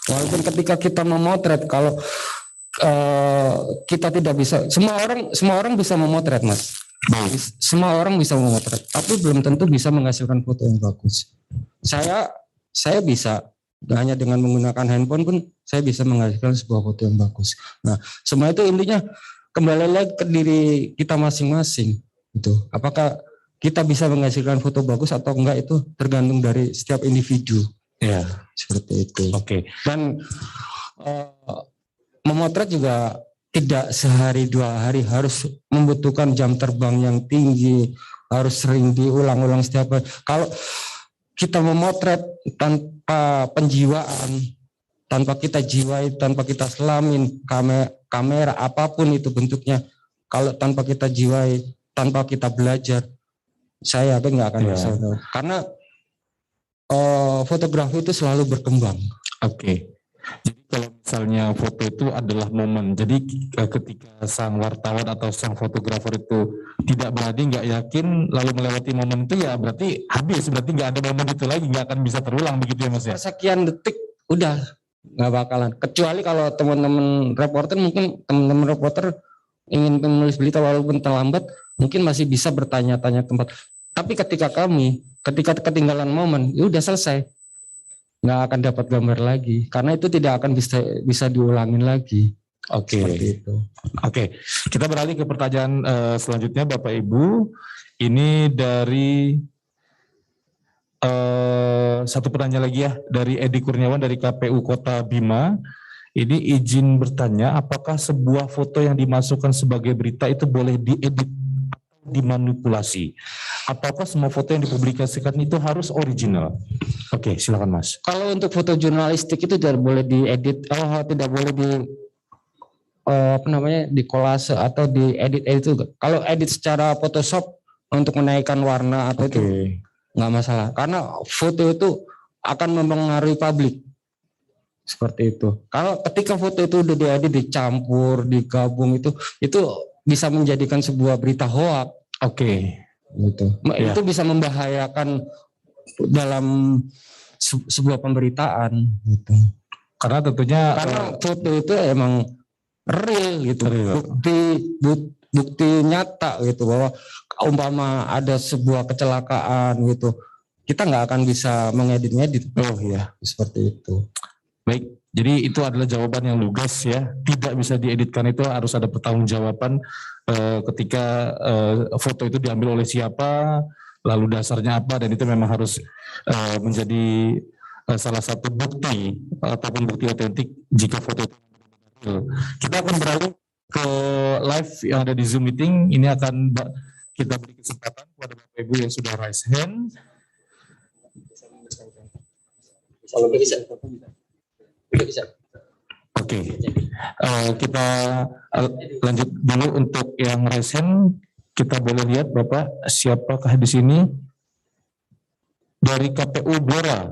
Walaupun ketika kita memotret, kalau kita tidak bisa, semua orang bisa memotret Mas. Semua orang bisa memotret, tapi belum tentu bisa menghasilkan foto yang bagus. Saya bisa, hanya dengan menggunakan handphone pun saya bisa menghasilkan sebuah foto yang bagus. Nah, semua itu intinya kembali lagi ke diri kita masing-masing. Itu apakah kita bisa menghasilkan foto bagus atau enggak, itu tergantung dari setiap individu. Ya, seperti itu. Oke. Dan memotret juga tidak sehari 2 hari, harus membutuhkan jam terbang yang tinggi, harus sering diulang-ulang setiap hari. Kalau kita memotret tanpa penjiwaan, tanpa kita jiwai, tanpa kita selamin kamera apapun itu bentuknya, kalau tanpa kita jiwai, tanpa kita belajar, saya nggak akan bisa. Karena fotografi itu selalu berkembang. Oke. Jadi kalau misalnya foto itu adalah momen, jadi ketika sang wartawan atau sang fotografer itu tidak berani, nggak yakin, lalu melewati momen itu, ya berarti habis, berarti nggak ada momen itu lagi, nggak akan bisa terulang begitu ya Mas ya? Sekian detik udah nggak bakalan. Kecuali kalau teman-teman reporter, mungkin teman-teman reporter ingin menulis berita walaupun terlambat, mungkin masih bisa bertanya-tanya tempat. Tapi ketika ketinggalan momen, ya udah selesai. Nggak akan dapat gambar lagi, karena itu tidak akan bisa diulangin lagi. Oke. Oke. Kita beralih ke pertanyaan selanjutnya Bapak Ibu. Ini dari satu pertanyaan lagi ya, dari Edi Kurniawan dari KPU Kota Bima. Ini izin bertanya, apakah sebuah foto yang dimasukkan sebagai berita itu boleh diedit atau dimanipulasi? Ataukah semua foto yang dipublikasikan itu harus original? Oke, silakan Mas. Kalau untuk foto jurnalistik itu tidak boleh diedit, tidak boleh di kolase atau diedit itu. Kalau edit secara Photoshop untuk menaikkan warna atau itu nggak masalah, karena foto itu akan mempengaruhi publik. Seperti itu. Kalau ketika foto itu udah diedit, dicampur, digabung, itu bisa menjadikan sebuah berita hoak. Gitu. Ya. Itu bisa membahayakan dalam sebuah pemberitaan gitu. Karena tentunya foto itu emang real gitu. Bukti nyata gitu, bahwa umpama ada sebuah kecelakaan gitu, kita nggak akan bisa mengedit-ngedit. Seperti itu. Baik, jadi itu adalah jawaban yang lugas ya. Tidak bisa dieditkan, itu harus ada pertanggungjawaban ketika foto itu diambil oleh siapa, lalu dasarnya apa, dan itu memang harus menjadi salah satu bukti ataupun bukti otentik jika foto itu. Kita akan beralih ke live yang ada di Zoom meeting. Ini akan kita beri kesempatan kepada Bapak Ibu yang sudah raise hand. Bisa. Oke. Kita lanjut dulu untuk yang raise hand. Kita boleh lihat Bapak, siapakah di sini? Dari KPU Blora.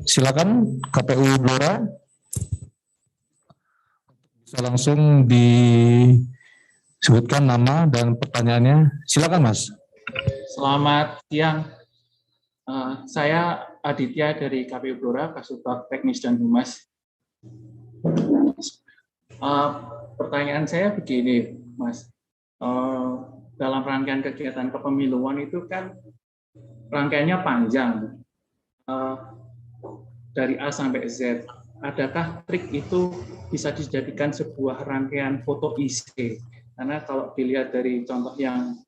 Silakan KPU Blora. Bisa langsung disebutkan nama dan pertanyaannya. Silakan Mas. Selamat siang. Saya Aditya dari KPU Blora, Kasubag Teknis dan Humas. Pertanyaan saya begini, Mas. Dalam rangkaian kegiatan kepemiluan itu kan rangkaiannya panjang, dari A sampai Z. Adakah trik itu bisa dijadikan sebuah rangkaian foto IC? Karena kalau dilihat dari contoh yang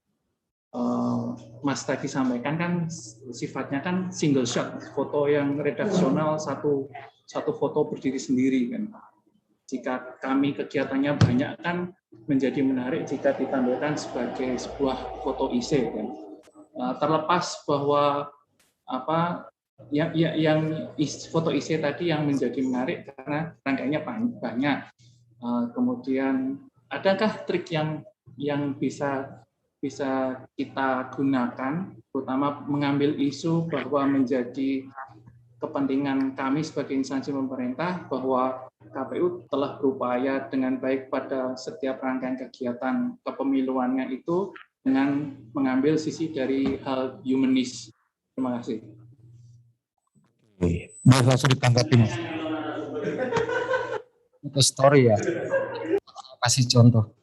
Mas tadi sampaikan kan sifatnya kan single shot, foto yang redaksional, satu foto berdiri sendiri kan. Jika kami kegiatannya banyak kan menjadi menarik jika ditampilkan sebagai sebuah foto IC kan. Terlepas bahwa yang foto IC tadi yang menjadi menarik karena rangkaiannya banyak. Kemudian adakah trik yang bisa kita gunakan, terutama mengambil isu bahwa menjadi kepentingan kami sebagai instansi pemerintah, bahwa KPU telah berupaya dengan baik pada setiap rangkaian kegiatan kepemiluannya itu dengan mengambil sisi dari hal humanis. Terima kasih. Biar langsung ditanggapi Mas. Itu story ya. Kasih contoh.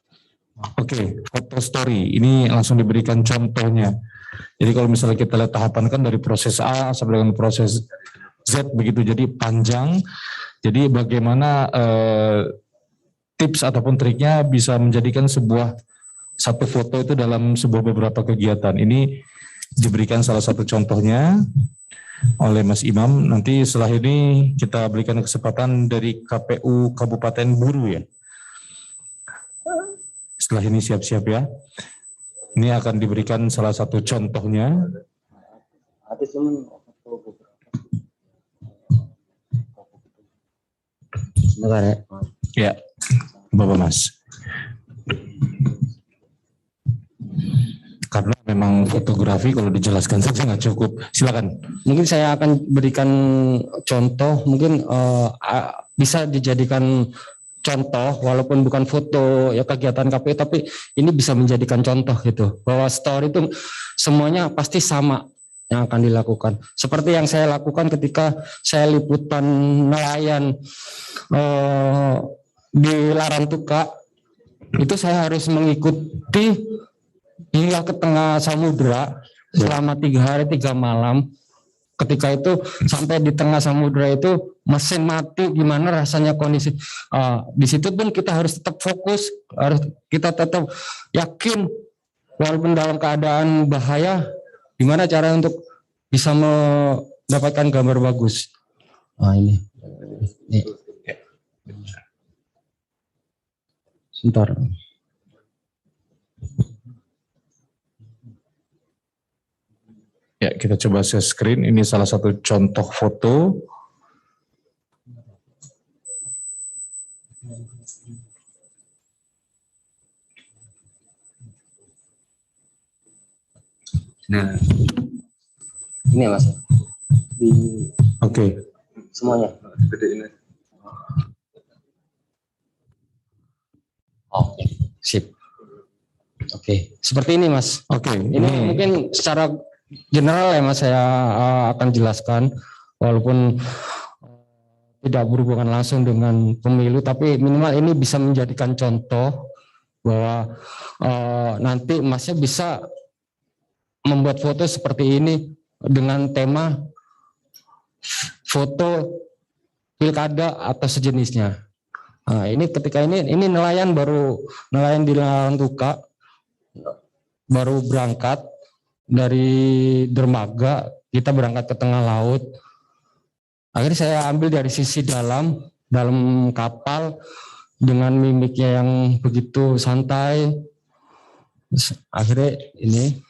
Oke, foto story ini langsung diberikan contohnya. Jadi kalau misalnya kita lihat tahapan kan dari proses A sampai dengan proses Z begitu, jadi panjang. Jadi bagaimana tips ataupun triknya bisa menjadikan satu foto itu dalam sebuah beberapa kegiatan. Ini diberikan salah satu contohnya. oleh Mas Imam. Nanti setelah ini kita berikan kesempatan dari KPU Kabupaten Buru ya. Setelah ini siap-siap ya. Ini akan diberikan salah satu contohnya. Sebentar ya. Ya, Bapak Mas. Karena memang fotografi kalau dijelaskan saja nggak cukup. Silakan. Mungkin saya akan berikan contoh, mungkin bisa dijadikan contoh walaupun bukan foto ya kegiatan KPU, tapi ini bisa menjadikan contoh gitu. Bahwa story itu semuanya pasti sama yang akan dilakukan. Seperti yang saya lakukan ketika saya liputan nelayan di Larantuka, itu saya harus mengikuti hingga ke tengah samudra selama 3 hari 3 malam. Ketika itu sampai di tengah samudra itu mesin mati, gimana rasanya kondisi. Di situ pun kita harus tetap fokus, harus kita tetap yakin walaupun dalam keadaan bahaya, gimana cara untuk bisa mendapatkan gambar bagus. Ini. Sebentar. Ya, kita coba share screen. Ini salah satu contoh foto. Nah, ini ya Mas. Oke. Semuanya. Oke, sip. Oke, seperti ini Mas. Oke. Ini mungkin secara general ya Mas, saya akan jelaskan walaupun tidak berhubungan langsung dengan pemilu, tapi minimal ini bisa menjadikan contoh bahwa nanti Masnya bisa membuat foto seperti ini dengan tema foto pilkada atau sejenisnya. Nah, ini ketika ini nelayan di Larantuka baru berangkat dari dermaga, kita berangkat ke tengah laut. Akhirnya saya ambil dari sisi dalam kapal dengan mimiknya yang begitu santai. Akhirnya ini.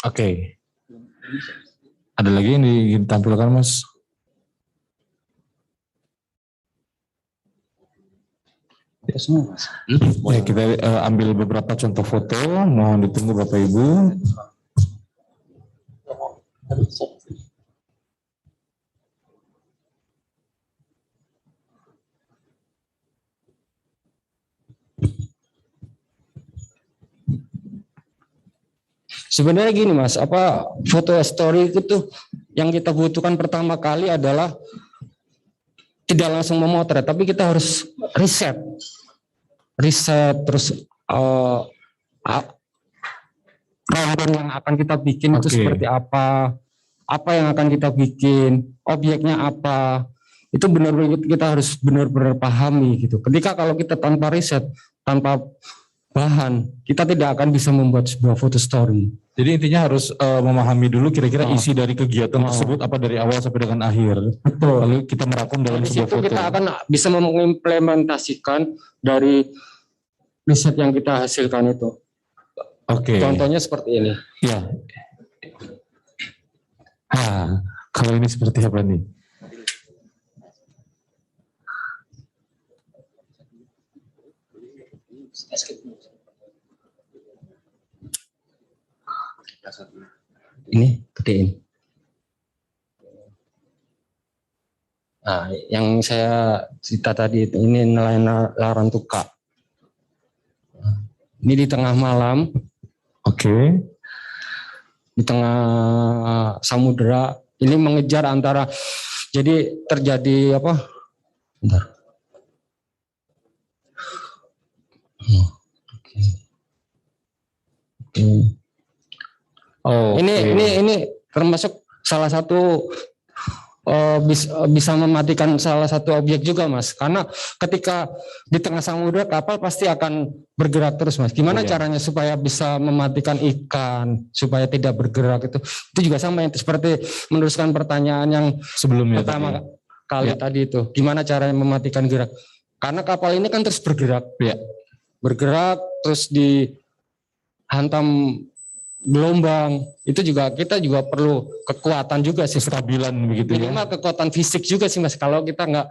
Oke. Ada lagi yang ditampilkan Mas? Ya, kita ambil beberapa contoh foto, mohon ditunggu Bapak Ibu. Sebenarnya gini Mas, foto story itu tuh yang kita butuhkan pertama kali adalah tidak langsung memotret, tapi kita harus riset terus rangkaian yang akan kita bikin itu seperti apa yang akan kita bikin, objeknya apa, itu benar-benar kita harus benar-benar pahami gitu. Ketika kalau kita tanpa riset, tanpa bahan, kita tidak akan bisa membuat sebuah foto story. Jadi intinya harus memahami dulu kira-kira isi dari kegiatan tersebut apa dari awal sampai dengan akhir. Betul. Lalu kita merangkum dalam sebuah foto. Kita akan bisa mengimplementasikan dari riset yang kita hasilkan itu. Oke. Contohnya seperti ini. Ya. Kalau ini seperti apa nih? Ini gedein. Nah, yang saya cerita tadi itu ini nelayan Larantuka. Ini di tengah malam. Oke. Di tengah samudera. Ini mengejar antara, jadi terjadi apa? Bentar. Oh, ini termasuk salah satu bisa mematikan salah satu objek juga, Mas. Karena ketika di tengah samudra kapal pasti akan bergerak terus, Mas. Gimana caranya supaya bisa mematikan ikan supaya tidak bergerak itu juga sama yang seperti meneruskan pertanyaan yang sebelumnya pertama kali tadi itu. Gimana caranya mematikan gerak? Karena kapal ini kan terus bergerak, bergerak terus dihantam gelombang, itu juga kita juga perlu kekuatan juga sih, kestabilan begitu ya. Minimal kekuatan fisik juga sih, Mas. Kalau kita nggak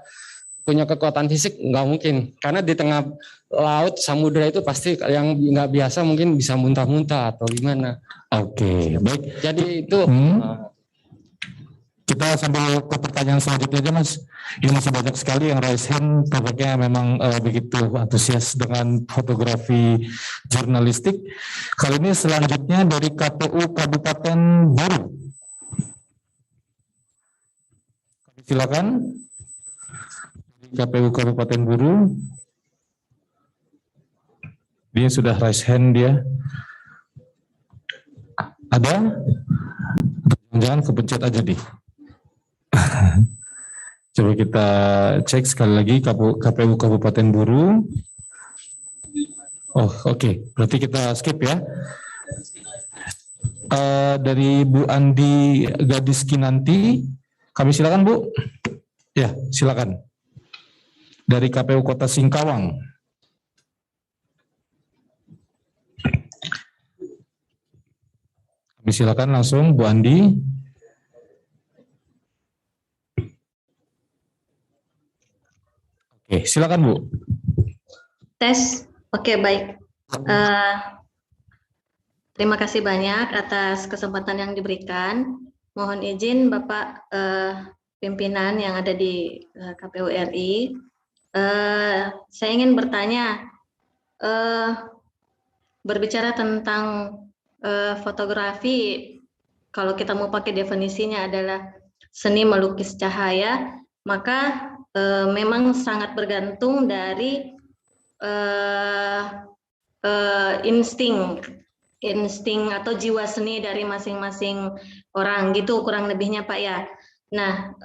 punya kekuatan fisik nggak mungkin, karena di tengah laut samudra itu pasti yang nggak biasa mungkin bisa muntah-muntah atau gimana. Oke, baik. Jadi itu kita sambil ke pertanyaan selanjutnya aja, Mas. Ini masih banyak sekali yang raise hand, tampaknya memang begitu antusias dengan fotografi jurnalistik. Kali ini selanjutnya dari KPU Kabupaten Buru. Silakan. KPU Kabupaten Buru. Dia sudah raise hand dia. Ada? Jangan kepencet aja deh. Coba kita cek sekali lagi KPU Kabupaten Buru. Oh, oke. Berarti kita skip ya. Dari Bu Andi Gadis Kinanti, kami silakan Bu. Ya, silakan. Dari KPU Kota Singkawang. Kami silakan langsung Bu Andi. Oke, silakan Bu. Tes, oke baik. Terima kasih banyak atas kesempatan yang diberikan. Mohon izin Bapak pimpinan yang ada di KPU RI. Saya ingin bertanya, berbicara tentang fotografi, kalau kita mau pakai definisinya adalah seni melukis cahaya, maka memang sangat bergantung dari insting atau jiwa seni dari masing-masing orang gitu kurang lebihnya Pak ya. Nah,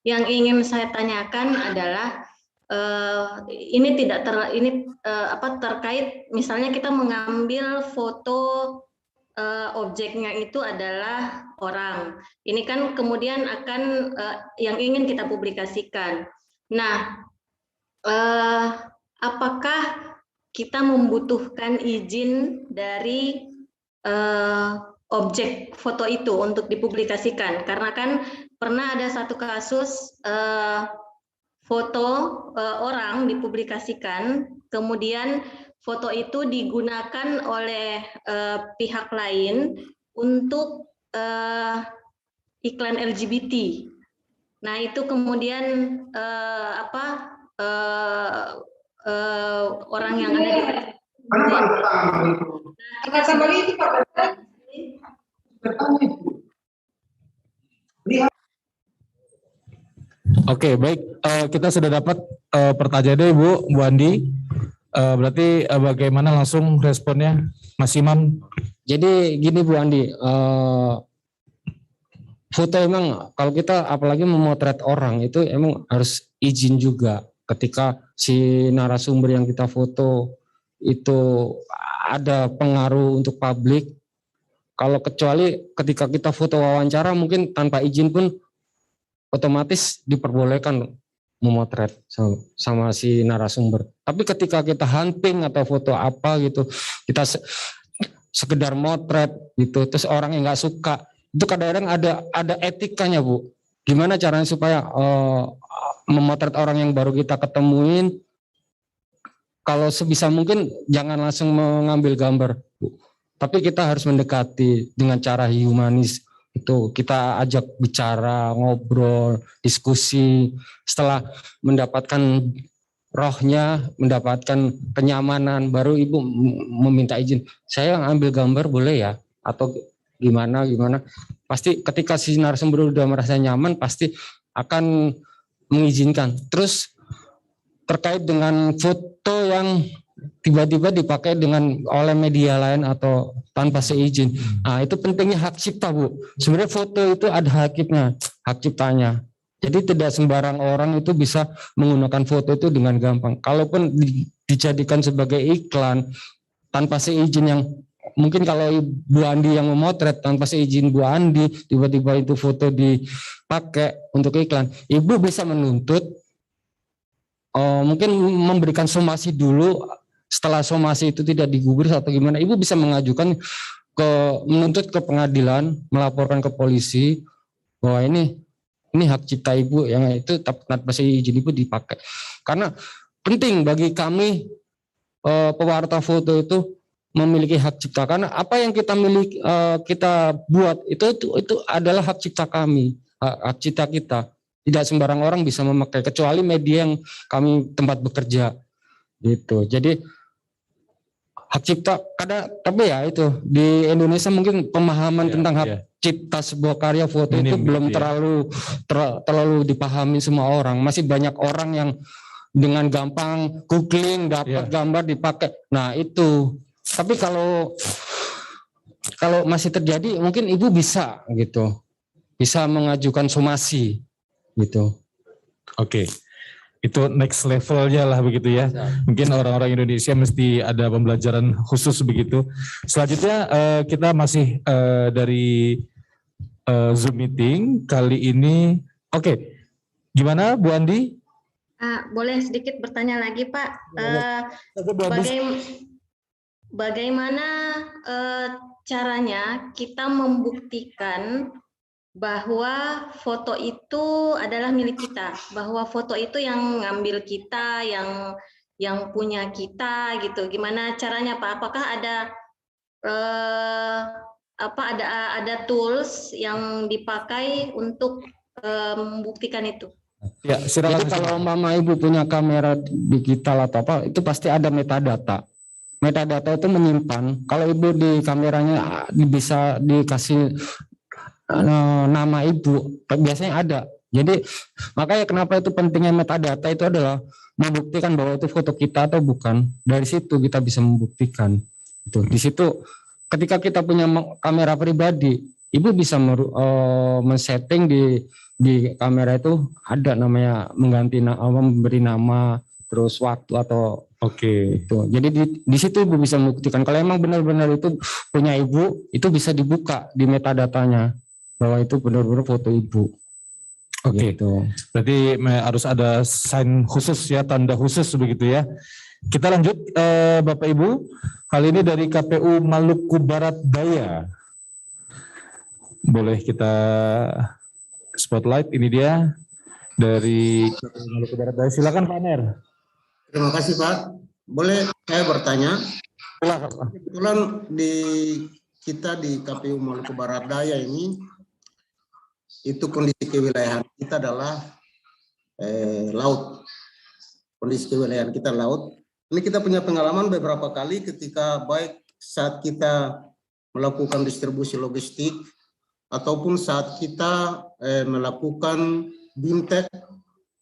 yang ingin saya tanyakan adalah ini terkait misalnya kita mengambil foto objeknya itu adalah orang. Ini kan kemudian akan yang ingin kita publikasikan. Nah, apakah kita membutuhkan izin dari objek foto itu untuk dipublikasikan? Karena kan pernah ada satu kasus foto orang dipublikasikan, kemudian foto itu digunakan oleh pihak lain untuk iklan LGBT. Nah itu kemudian orang yang ada di Oke, baik. Kita sudah dapat pertanyaannya Bu Andi. Berarti bagaimana langsung responnya, Mas Imam? Jadi gini Bu Andi, foto emang kalau kita apalagi memotret orang itu emang harus izin juga. Ketika si narasumber yang kita foto itu ada pengaruh untuk publik. Kalau kecuali ketika kita foto wawancara mungkin tanpa izin pun otomatis diperbolehkan memotret sama si narasumber. Tapi ketika kita hunting atau foto apa gitu, kita sekedar motret gitu, terus orang yang nggak suka, itu kadang-kadang ada etikanya Bu. Gimana caranya supaya memotret orang yang baru kita ketemuin, kalau sebisa mungkin jangan langsung mengambil gambar Bu. Tapi kita harus mendekati dengan cara humanis. Itu kita ajak bicara, ngobrol, diskusi. Setelah mendapatkan rohnya, mendapatkan kenyamanan, baru Ibu meminta izin. Saya ambil gambar boleh ya? Atau gimana? Pasti ketika si narasumber udah merasa nyaman, pasti akan mengizinkan. Terus terkait dengan foto yang tiba-tiba dipakai oleh media lain atau tanpa seizin. Nah, itu pentingnya hak cipta, Bu. Sebenarnya foto itu ada hak ciptanya. Jadi tidak sembarang orang itu bisa menggunakan foto itu dengan gampang. Kalaupun dijadikan sebagai iklan tanpa seizin, yang mungkin kalau Bu Andi yang memotret tanpa seizin Bu Andi, tiba-tiba itu foto dipakai untuk iklan, Ibu bisa menuntut, mungkin memberikan somasi dulu. Setelah somasi itu tidak digubris atau gimana, Ibu bisa mengajukan menuntut ke pengadilan, melaporkan ke polisi bahwa ini hak cipta Ibu yang itu tanpa seizin Ibu dipakai. Karena penting bagi kami pewarta foto itu memiliki hak cipta, karena apa yang kita miliki, kita buat itu adalah hak cipta kami, hak cipta kita. Tidak sembarang orang bisa memakai kecuali media yang kami tempat bekerja gitu. Jadi hak cipta tapi ya itu di Indonesia mungkin pemahaman tentang hak cipta sebuah karya foto itu belum terlalu dipahami semua orang. Masih banyak orang yang dengan gampang googling dapat gambar dipakai. Nah itu. Tapi kalau masih terjadi, mungkin Ibu bisa gitu, bisa mengajukan somasi gitu. Oke. Itu next levelnya lah begitu ya. Mungkin orang-orang Indonesia mesti ada pembelajaran khusus begitu. Selanjutnya kita masih dari Zoom meeting kali ini. Oke. Gimana Bu Andi? Boleh sedikit bertanya lagi Pak. Bagaimana caranya kita membuktikan bahwa foto itu adalah milik kita, bahwa foto itu yang ngambil kita, yang punya kita gitu. Gimana caranya Pak? Apakah ada tools yang dipakai untuk membuktikan itu? Ya, jadi kalau Mama Ibu punya kamera digital atau apa, itu pasti ada metadata. Metadata itu menyimpan. Kalau Ibu di kameranya bisa dikasih nama Ibu, biasanya ada. Jadi makanya kenapa itu pentingnya metadata itu adalah membuktikan bahwa itu foto kita atau bukan. Dari situ kita bisa membuktikan. Itu di situ ketika kita punya kamera pribadi, Ibu bisa men-setting di kamera itu ada namanya mengganti memberi nama terus waktu atau itu. Jadi di situ Ibu bisa membuktikan kalau emang benar-benar itu punya Ibu, itu bisa dibuka di metadatanya bahwa itu benar-benar foto Ibu. Gitu. Berarti harus ada sign khusus ya, tanda khusus begitu ya. Kita lanjut Bapak Ibu. Kali ini dari KPU Maluku Barat Daya. Boleh kita spotlight, ini dia dari KPU Maluku Barat Daya. Silakan Pak Ner. Terima kasih Pak. Boleh saya bertanya? Kebetulan kita di KPU Maluku Barat Daya ini, itu kondisi kewilayahan kita adalah laut. Kondisi kewilayahan kita laut. Ini kita punya pengalaman beberapa kali ketika baik saat kita melakukan distribusi logistik ataupun saat kita melakukan BIMTEK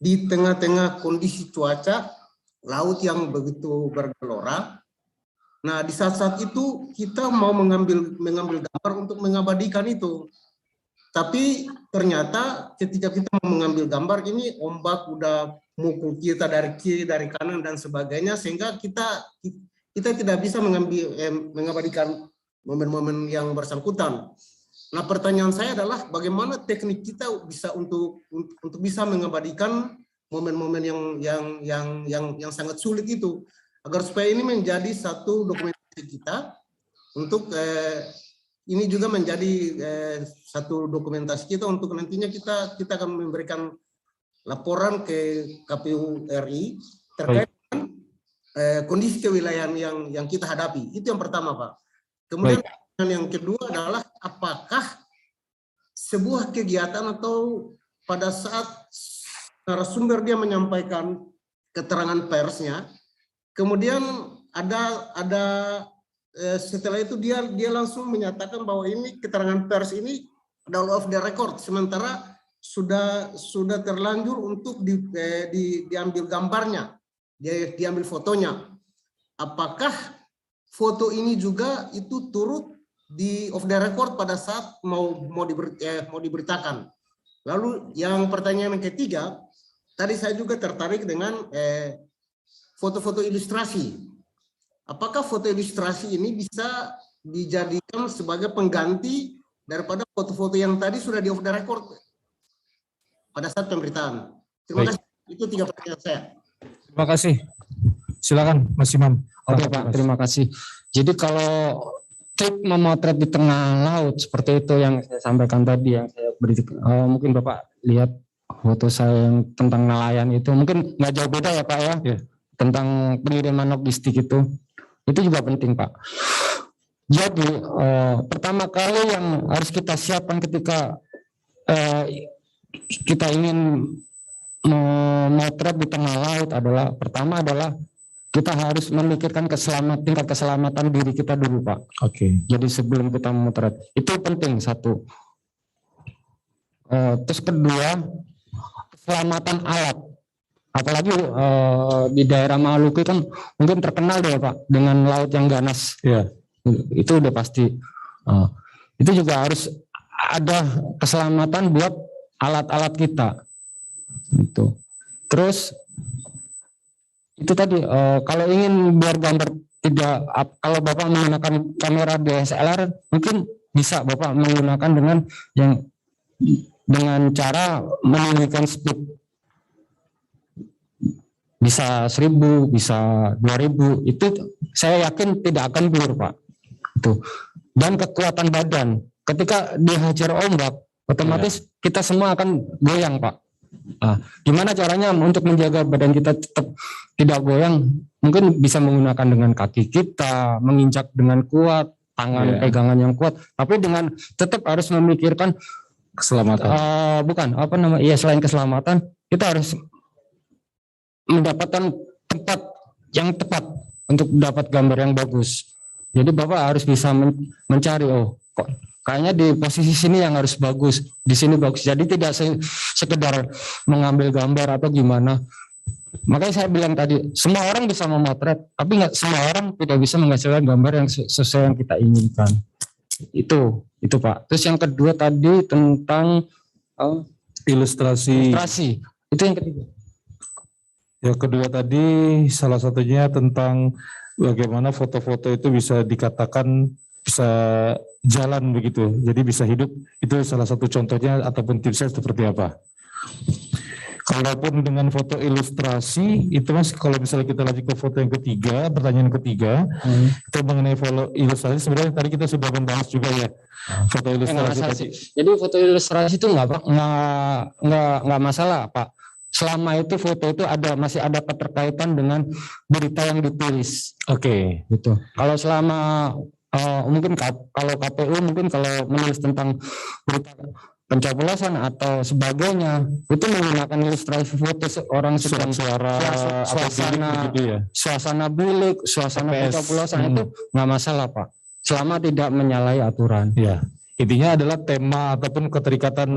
di tengah-tengah kondisi cuaca laut yang begitu bergelora. Nah, di saat-saat itu kita mau mengambil gambar untuk mengabadikan itu. Tapi ternyata ketika kita mengambil gambar ini ombak udah mukul kita dari kiri, dari kanan dan sebagainya, sehingga kita tidak bisa mengabadikan momen-momen yang bersangkutan. Nah, pertanyaan saya adalah bagaimana teknik kita bisa untuk bisa mengabadikan momen-momen yang sangat sulit itu, agar supaya ini menjadi satu dokumentasi kita untuk ini juga menjadi satu dokumentasi kita untuk nantinya kita akan memberikan laporan ke KPU RI terkait dengan kondisi kewilayahan yang kita hadapi. Itu yang pertama, Pak. Kemudian yang kedua adalah apakah sebuah kegiatan atau pada saat narasumber dia menyampaikan keterangan persnya, kemudian ada setelah itu dia langsung menyatakan bahwa ini keterangan pers ini adalah off the record, sementara sudah terlanjur untuk diambil gambarnya, diambil fotonya. apakah foto ini juga itu turut di off the record pada saat mau diberitakan. Lalu yang pertanyaan yang ketiga, tadi saya juga tertarik dengan foto-foto ilustrasi. Apakah foto ilustrasi ini bisa dijadikan sebagai pengganti daripada foto-foto yang tadi sudah di off the record pada saat pemberitaan? Terima kasih. Itu 3 pertanyaan saya. Terima kasih. Silakan Mas Imam. Oke Pak, terima kasih. Jadi kalau trik memotret di tengah laut seperti itu yang saya sampaikan tadi, yang saya beri, mungkin Bapak lihat foto saya yang tentang nelayan itu, mungkin nggak jauh beda ya Pak ya, tentang pengiriman logistik itu juga penting Pak. Jadi pertama kali yang harus kita siapkan ketika kita ingin memotret di tengah laut adalah, pertama adalah kita harus memikirkan tingkat keselamatan diri kita dulu Pak. Oke. Jadi sebelum kita memotret itu penting, satu. Terus kedua, keselamatan alat. Apalagi di daerah Maluku kan mungkin terkenal deh Pak dengan laut yang ganas. Ya. Itu udah pasti. Itu juga harus ada keselamatan buat alat-alat kita. Gitu. Terus itu tadi kalau ingin biar gambar tidak, kalau Bapak menggunakan kamera DSLR mungkin bisa Bapak menggunakan dengan cara meninggikan speed, bisa 1000, bisa 2000, itu saya yakin tidak akan blur Pak. Itu. Dan kekuatan badan ketika dihajar ombak otomatis kita semua akan goyang Pak. Gimana caranya untuk menjaga badan kita tetap tidak goyang? Mungkin bisa menggunakan dengan kaki kita, menginjak dengan kuat, tangan pegangan yang kuat, tapi dengan tetap harus memikirkan keselamatan. Selain keselamatan, kita harus mendapatkan tempat yang tepat untuk dapat gambar yang bagus. Jadi Bapak harus bisa mencari, kok kayaknya di posisi sini yang harus bagus, di sini bagus. Jadi tidak sekedar mengambil gambar atau gimana. Makanya saya bilang tadi, semua orang bisa memotret, tapi nggak semua orang tidak bisa menghasilkan gambar yang sesuai yang kita inginkan. Itu Pak. Terus yang kedua tadi tentang ilustrasi. Itu yang ketiga. Yang kedua tadi salah satunya tentang bagaimana foto-foto itu bisa dikatakan bisa jalan begitu, jadi bisa hidup. Itu salah satu contohnya ataupun tipsnya seperti apa. Kalaupun dengan foto ilustrasi itu Mas, kalau misalnya kita lanjut ke foto yang ketiga, pertanyaan ketiga, itu mengenai foto ilustrasi, sebenarnya tadi kita sudah membahas juga ya foto ilustrasi tadi. Jadi foto ilustrasi itu nggak masalah Pak, selama itu foto itu masih ada keterkaitan dengan berita yang ditulis. Oke. Gitu. Kalau selama mungkin kalau KPU mungkin kalau menulis tentang berita pencoblosan atau sebagainya itu menggunakan ilustrasi foto orang sedang suasana bilik, suasana pencoblosan itu nggak masalah Pak, selama tidak menyalahi aturan. Ya, intinya adalah tema ataupun keterikatan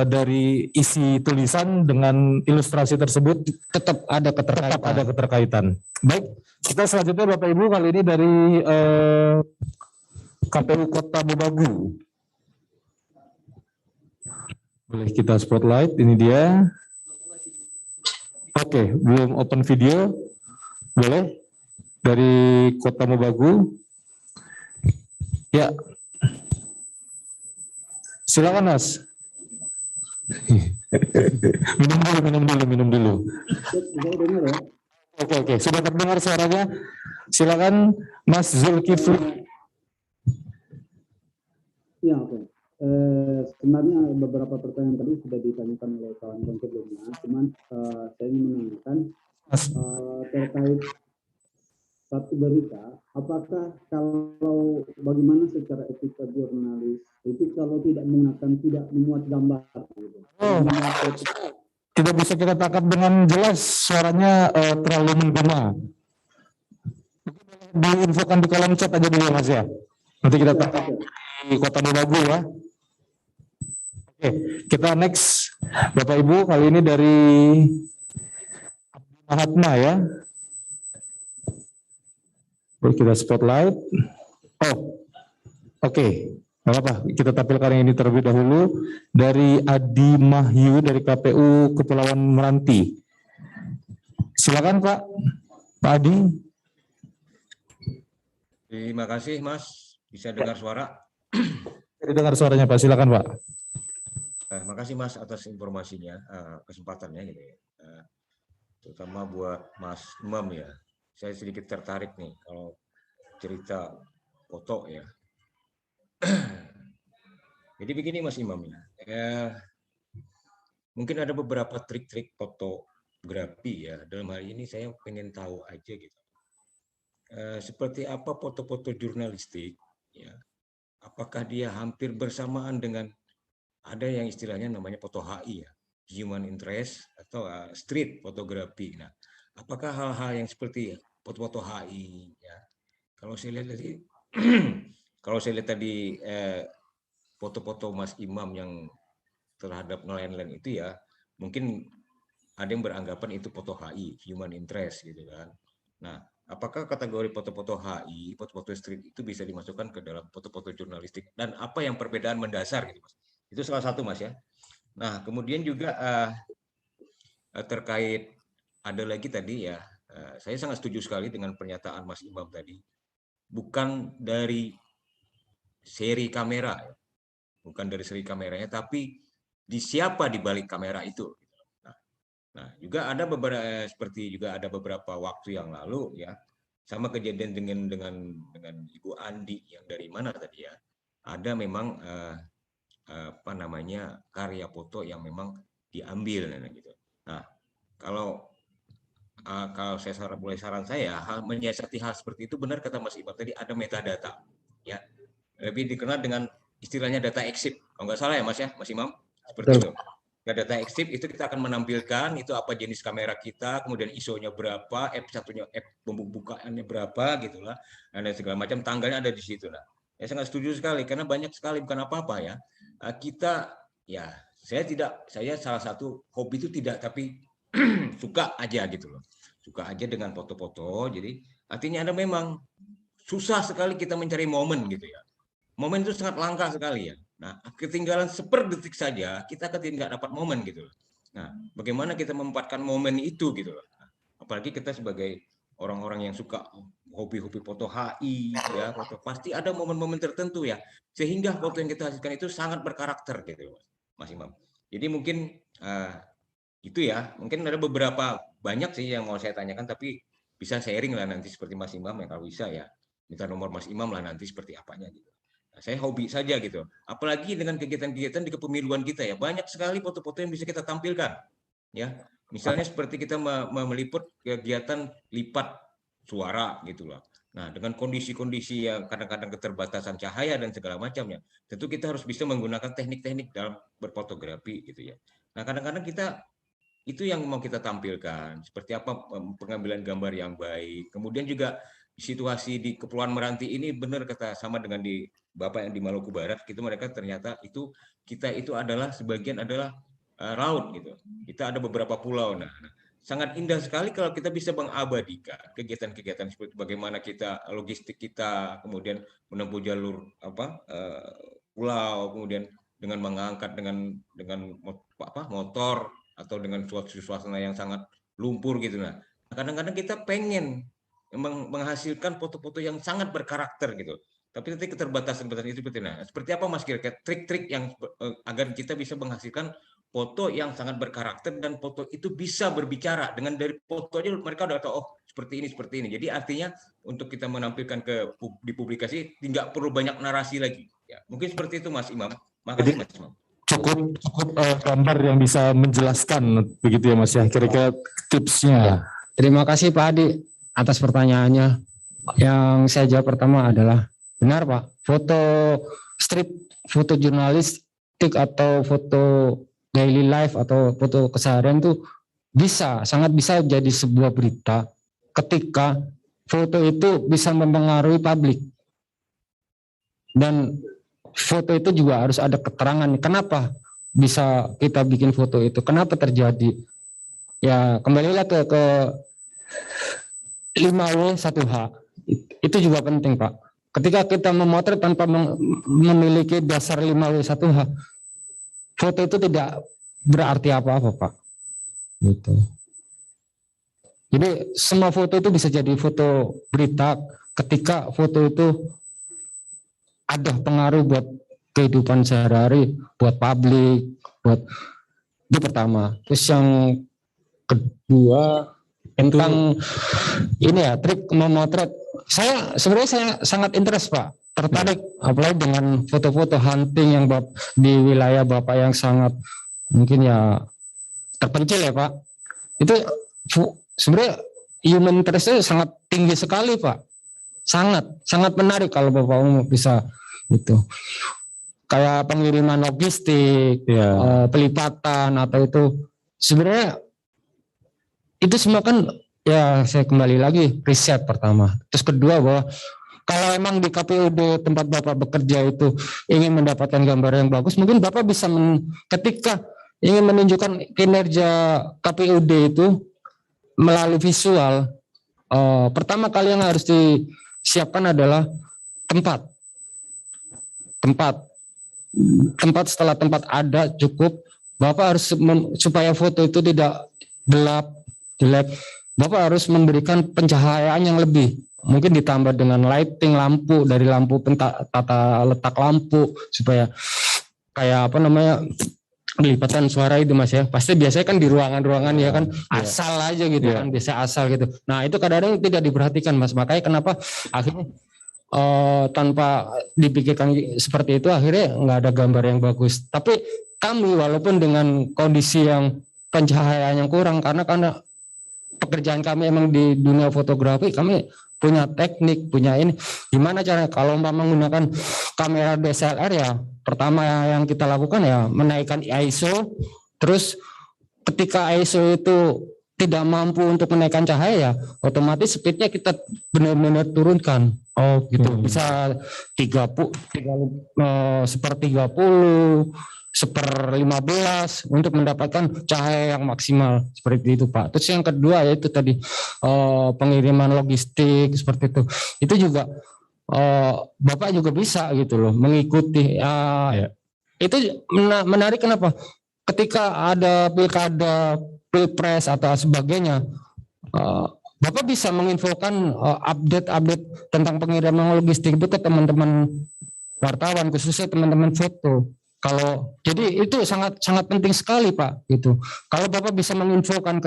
dari isi tulisan dengan ilustrasi tersebut tetap ada keterkaitan. Baik, kita selanjutnya Bapak Ibu kali ini dari KPU Kota Mobagu. Boleh kita spotlight, ini dia. Oke, belum open video. Boleh? Dari Kota Mobagu. Ya. Silakan Mas. Minum dulu. Oke, sudah terdengar suaranya. Silakan Mas Zulkifli. Ya, oke. Sebenarnya beberapa pertanyaan tadi sudah ditanyakan oleh kawan-kawan sebelumnya, cuman saya ingin menanyakan terkait satu berita, apakah kalau bagaimana secara etika jurnalis itu kalau tidak memuat gambar gitu. Tidak bisa kita tangkap dengan jelas, suaranya terlalu menggema. Diinfokan di kolom chat aja dulu Mas ya. Nanti kita tangkap di Kota Mobagu ya. Oke, kita next Bapak Ibu, kali ini dari Mahatma ya. Kita spotlight. Oh, oke. Nggak apa-apa, kita tampilkan yang ini terlebih dahulu dari Adi Mahyu dari KPU Kepulauan Meranti. Silakan Pak Adi. Terima kasih Mas, bisa dengar suara? Dengar suaranya Pak, silakan Pak. Terima kasih Mas atas informasinya, kesempatannya gitu ya. Terutama buat Mas Imam ya. Saya sedikit tertarik nih kalau cerita foto ya. Jadi begini Mas Imam ya. Mungkin ada beberapa trik-trik fotografi ya. Dalam hal ini saya pengen tahu aja gitu. Seperti apa foto-foto jurnalistik ya. Apakah dia hampir bersamaan dengan ada yang istilahnya namanya foto HI ya, human interest atau street fotografi. Nah, apakah hal-hal yang seperti foto-foto HI ya? Kalau saya lihat tadi kalau saya lihat tadi foto-foto Mas Imam yang terhadap nelayan-nelayan itu ya, mungkin ada yang beranggapan itu foto HI, human interest gitu kan. Nah, apakah kategori foto-foto HI, foto-foto street itu bisa dimasukkan ke dalam foto-foto jurnalistik dan apa yang perbedaan mendasar gitu Mas? Itu salah satu Mas ya. Nah, kemudian juga terkait ada lagi tadi ya, saya sangat setuju sekali dengan pernyataan Mas Imam tadi. Bukan dari seri kamera, bukan dari seri kameranya, tapi di siapa di balik kamera itu. Nah, juga ada beberapa seperti juga ada beberapa waktu yang lalu ya, sama kejadian dengan Ibu Andi yang dari mana tadi ya, ada memang apa namanya karya foto yang memang diambil gitu. Nah, kalau saya mulai saran saya menyiasati hal seperti itu benar kata Mas Imam tadi ada metadata ya, lebih dikenal dengan istilahnya data exhibit kalau nggak salah ya Mas Imam seperti itu. Data exhibit itu kita akan menampilkan itu apa jenis kamera kita, kemudian ISO-nya berapa, f1-nya pembukaannya berapa gitulah, dan segala macam tanggalnya ada di situ lah. Ya sangat setuju sekali karena banyak sekali bukan apa-apa ya. Kita ya saya salah satu hobi itu tidak tapi suka aja gitu loh. Suka aja dengan foto-foto. Jadi artinya ada memang susah sekali kita mencari momen gitu ya. Momen itu sangat langka sekali ya. Nah, ketinggalan seperdetik saja kita tidak dapat momen gitu loh. Nah, bagaimana kita memanfaatkan momen itu gitu loh. Nah, apalagi kita sebagai orang-orang yang suka hobi-hobi foto HI ya, foto pasti ada momen-momen tertentu ya. Sehingga foto yang kita hasilkan itu sangat berkarakter gitu loh, Mas Imam. Jadi mungkin itu ya, mungkin ada beberapa banyak sih yang mau saya tanyakan tapi bisa sharing lah nanti seperti Mas Imam ya kalau bisa ya. Minta nomor Mas Imam lah nanti seperti apanya gitu. Nah, saya hobi saja gitu. Apalagi dengan kegiatan-kegiatan di kepemiluan kita ya, banyak sekali foto-foto yang bisa kita tampilkan. Ya, misalnya seperti kita meliput kegiatan lipat suara gitu loh. Nah, dengan kondisi-kondisi yang kadang-kadang keterbatasan cahaya dan segala macamnya, tentu kita harus bisa menggunakan teknik-teknik dalam berfotografi gitu ya. Nah, kadang-kadang kita itu yang mau kita tampilkan, seperti apa pengambilan gambar yang baik. Kemudian juga situasi di Kepulauan Meranti ini benar kata sama dengan di Bapak yang di Maluku Barat, gitu mereka ternyata itu kita itu adalah sebagian adalah laut gitu. Kita ada beberapa pulau. Nah, sangat indah sekali kalau kita bisa mengabadikan kegiatan-kegiatan seperti bagaimana kita logistik kita, kemudian menempuh jalur pulau, kemudian dengan mengangkat dengan motor atau dengan suasana yang sangat lumpur gitu. Nah, kadang-kadang kita pengen menghasilkan foto-foto yang sangat berkarakter gitu. Tapi nanti keterbatasan itu seperti apa Mas kira-kira trik-trik yang agar kita bisa menghasilkan foto yang sangat berkarakter dan foto itu bisa berbicara dengan dari foto aja mereka udah tahu oh seperti ini. Jadi artinya untuk kita menampilkan di publikasi tidak perlu banyak narasi lagi. Ya, mungkin seperti itu Mas Imam. Makasih Mas Imam. Cukup gambar yang bisa menjelaskan begitu ya Mas ya, kira-kira tipsnya. Terima kasih Pak Adi atas pertanyaannya. Yang saya jawab pertama adalah benar Pak, foto street, foto jurnalistik atau foto daily life atau foto keseharian itu sangat bisa jadi sebuah berita ketika foto itu bisa mempengaruhi publik. Dan foto itu juga harus ada keterangan. Kenapa bisa kita bikin foto itu? Kenapa terjadi? Ya kembalilah ke 5W1H. Itu juga penting, Pak. Ketika kita memotret tanpa memiliki dasar 5W1H, foto itu tidak berarti apa-apa, Pak. Gitu. Jadi semua foto itu bisa jadi foto berita ketika foto itu ada pengaruh buat kehidupan sehari-hari, buat publik, buat itu pertama. Terus yang kedua tentang ini ya, trik memotret. Sebenarnya saya sangat interest, Pak, tertarik apalagi dengan foto-foto hunting yang di wilayah Bapak yang sangat mungkin ya terpencil ya, Pak. Itu sebenarnya human interest-nya sangat tinggi sekali, Pak. Sangat menarik kalau Bapak umum bisa itu. Kayak pengiriman logistik, pelipatan atau itu sebenarnya itu semua kan ya saya kembali lagi riset pertama. Terus kedua bahwa kalau emang di KPUD tempat Bapak bekerja itu ingin mendapatkan gambar yang bagus, mungkin Bapak bisa ketika ingin menunjukkan kinerja KPUD itu melalui visual, pertama kali yang harus disiapkan adalah tempat. Setelah tempat ada cukup, Bapak harus supaya foto itu tidak gelap, jelek, Bapak harus memberikan pencahayaan yang lebih. Mungkin ditambah dengan lighting lampu, dari lampu tata letak lampu supaya kayak pelipatan suara itu, Mas ya. Pasti biasanya kan di ruangan-ruangan ya kan asal aja gitu kan, biasa asal gitu. Nah, itu kadang-kadang tidak diperhatikan, Mas. Makanya kenapa akhirnya tanpa dipikirkan seperti itu akhirnya nggak ada gambar yang bagus. Tapi kami walaupun dengan kondisi yang pencahayaan yang kurang karena pekerjaan kami emang di dunia fotografi, kami punya teknik, punya ini. Gimana caranya kalau menggunakan kamera DSLR ya, pertama yang kita lakukan ya menaikkan ISO, terus ketika ISO itu tidak mampu untuk menaikkan cahaya ya, otomatis speednya kita benar-benar turunkan. Oh gitu, bisa 30, 1/30, 1/15 untuk mendapatkan cahaya yang maksimal seperti itu, Pak. Terus yang kedua yaitu tadi pengiriman logistik seperti itu. Itu juga Bapak juga bisa gitu loh mengikuti. Itu menarik kenapa? Ketika ada pilkada, pilpres atau sebagainya, Bapak bisa menginfokan update tentang pengiriman logistik itu ke teman-teman wartawan, khususnya teman-teman foto. Jadi itu sangat penting sekali, Pak. Gitu. Kalau Bapak bisa menginfokan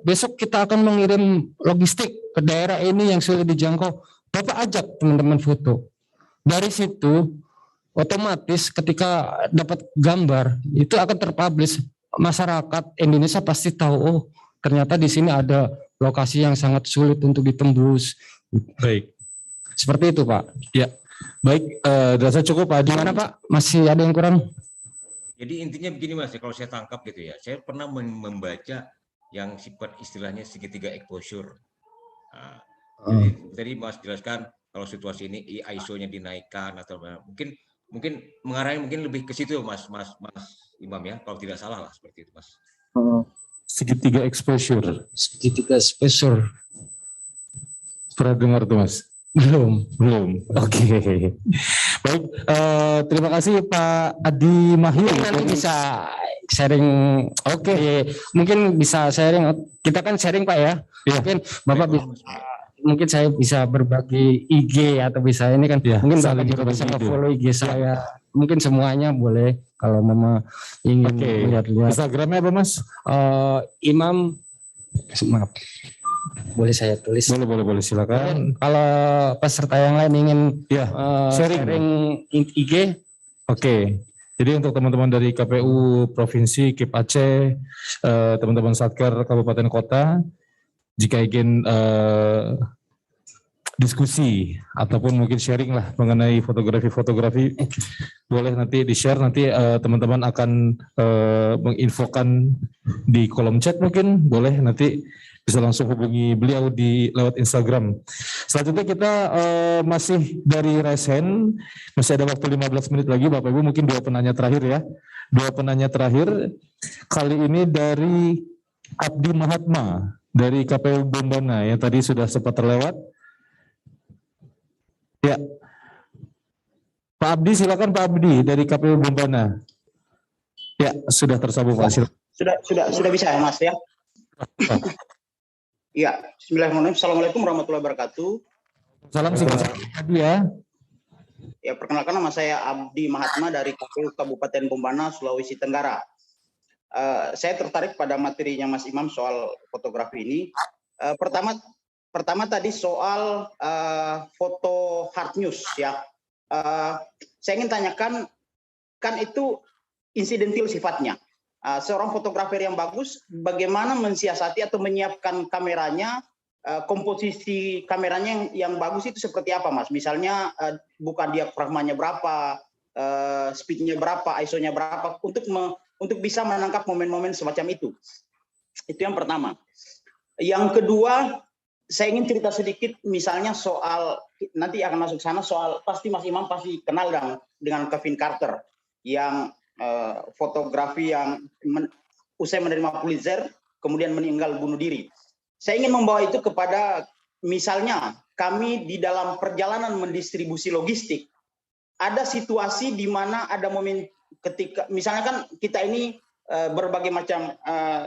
besok kita akan mengirim logistik ke daerah ini yang sulit dijangkau, Bapak ajak teman-teman foto. Dari situ otomatis ketika dapat gambar itu akan terpublish, masyarakat Indonesia pasti tahu ternyata di sini ada lokasi yang sangat sulit untuk ditembus. Baik. Seperti itu, Pak. Ya. Baik, rasa cukup Pak. Gimana Pak? Masih ada yang kurang? Jadi intinya begini Mas, kalau saya tangkap gitu ya, saya pernah membaca yang sifat istilahnya segitiga exposure. Nah, jadi tadi Mas jelaskan kalau situasi ini ISO-nya dinaikkan atau mungkin mengarahnya mungkin lebih ke situ Mas Imam ya, kalau tidak salah lah seperti itu Mas. Segitiga exposure. Segitiga exposure. Pernah dengar tuh Mas? Belum. Oke. Baik, terima kasih Pak Adi Mahir. Nanti bisa sharing. Oke. Mungkin bisa sharing. Kita kan sharing Pak ya. Mungkin Bapak mungkin saya bisa berbagi IG atau bisa ini kan. Ya, mungkin Bapak juga bisa follow IG saya. Mungkin semuanya boleh kalau Mama ingin lihat-lihat. Instagramnya apa Mas? Imam. Maaf. Boleh saya tulis? Boleh silakan. Kalau peserta yang lain ingin sharing IG, oke. Jadi untuk teman-teman dari KPU Provinsi, KIP Aceh, teman-teman Satker Kabupaten Kota, jika ingin diskusi ataupun mungkin sharing lah mengenai fotografi, boleh nanti di-share, nanti teman-teman akan menginfokan di kolom chat mungkin, boleh nanti bisa langsung hubungi beliau lewat Instagram. Selanjutnya kita masih dari raise hand, masih ada waktu 15 menit lagi Bapak Ibu, mungkin 2 penanya terakhir ya. 2 penanya terakhir, kali ini dari Abdi Mahatma, dari KPU Bombana yang tadi sudah sempat terlewat. Ya. Pak Abdi, silakan Pak Abdi dari KPU Bombana. Ya, sudah tersambung Pak. Sudah bisa ya Mas ya? Iya, bismillahirrahmanirrahim. Assalamualaikum warahmatullahi wabarakatuh. Salam singkat Abdi ya. Ya, perkenalkan nama saya Abdi Mahatma dari KPU Kabupaten Bombana, Sulawesi Tenggara. Saya tertarik pada materinya Mas Imam soal fotografi ini. Pertama tadi soal foto hard news ya. Saya ingin tanyakan, kan itu insidentil sifatnya. Seorang fotografer yang bagus, bagaimana mensiasati atau menyiapkan kameranya, komposisi kameranya yang bagus itu seperti apa, Mas? Misalnya buka diafragmanya berapa, speednya berapa, ISO-nya berapa, untuk bisa menangkap momen-momen semacam itu. Itu yang pertama. Yang kedua, saya ingin cerita sedikit, misalnya soal, nanti akan masuk sana, soal pasti Mas Imam pasti kenal dengan Kevin Carter, yang fotografi yang usai menerima Pulitzer, kemudian meninggal bunuh diri. Saya ingin membawa itu kepada, misalnya, kami di dalam perjalanan mendistribusi logistik, ada situasi di mana ada momen ketika, misalnya kan kita ini berbagai macam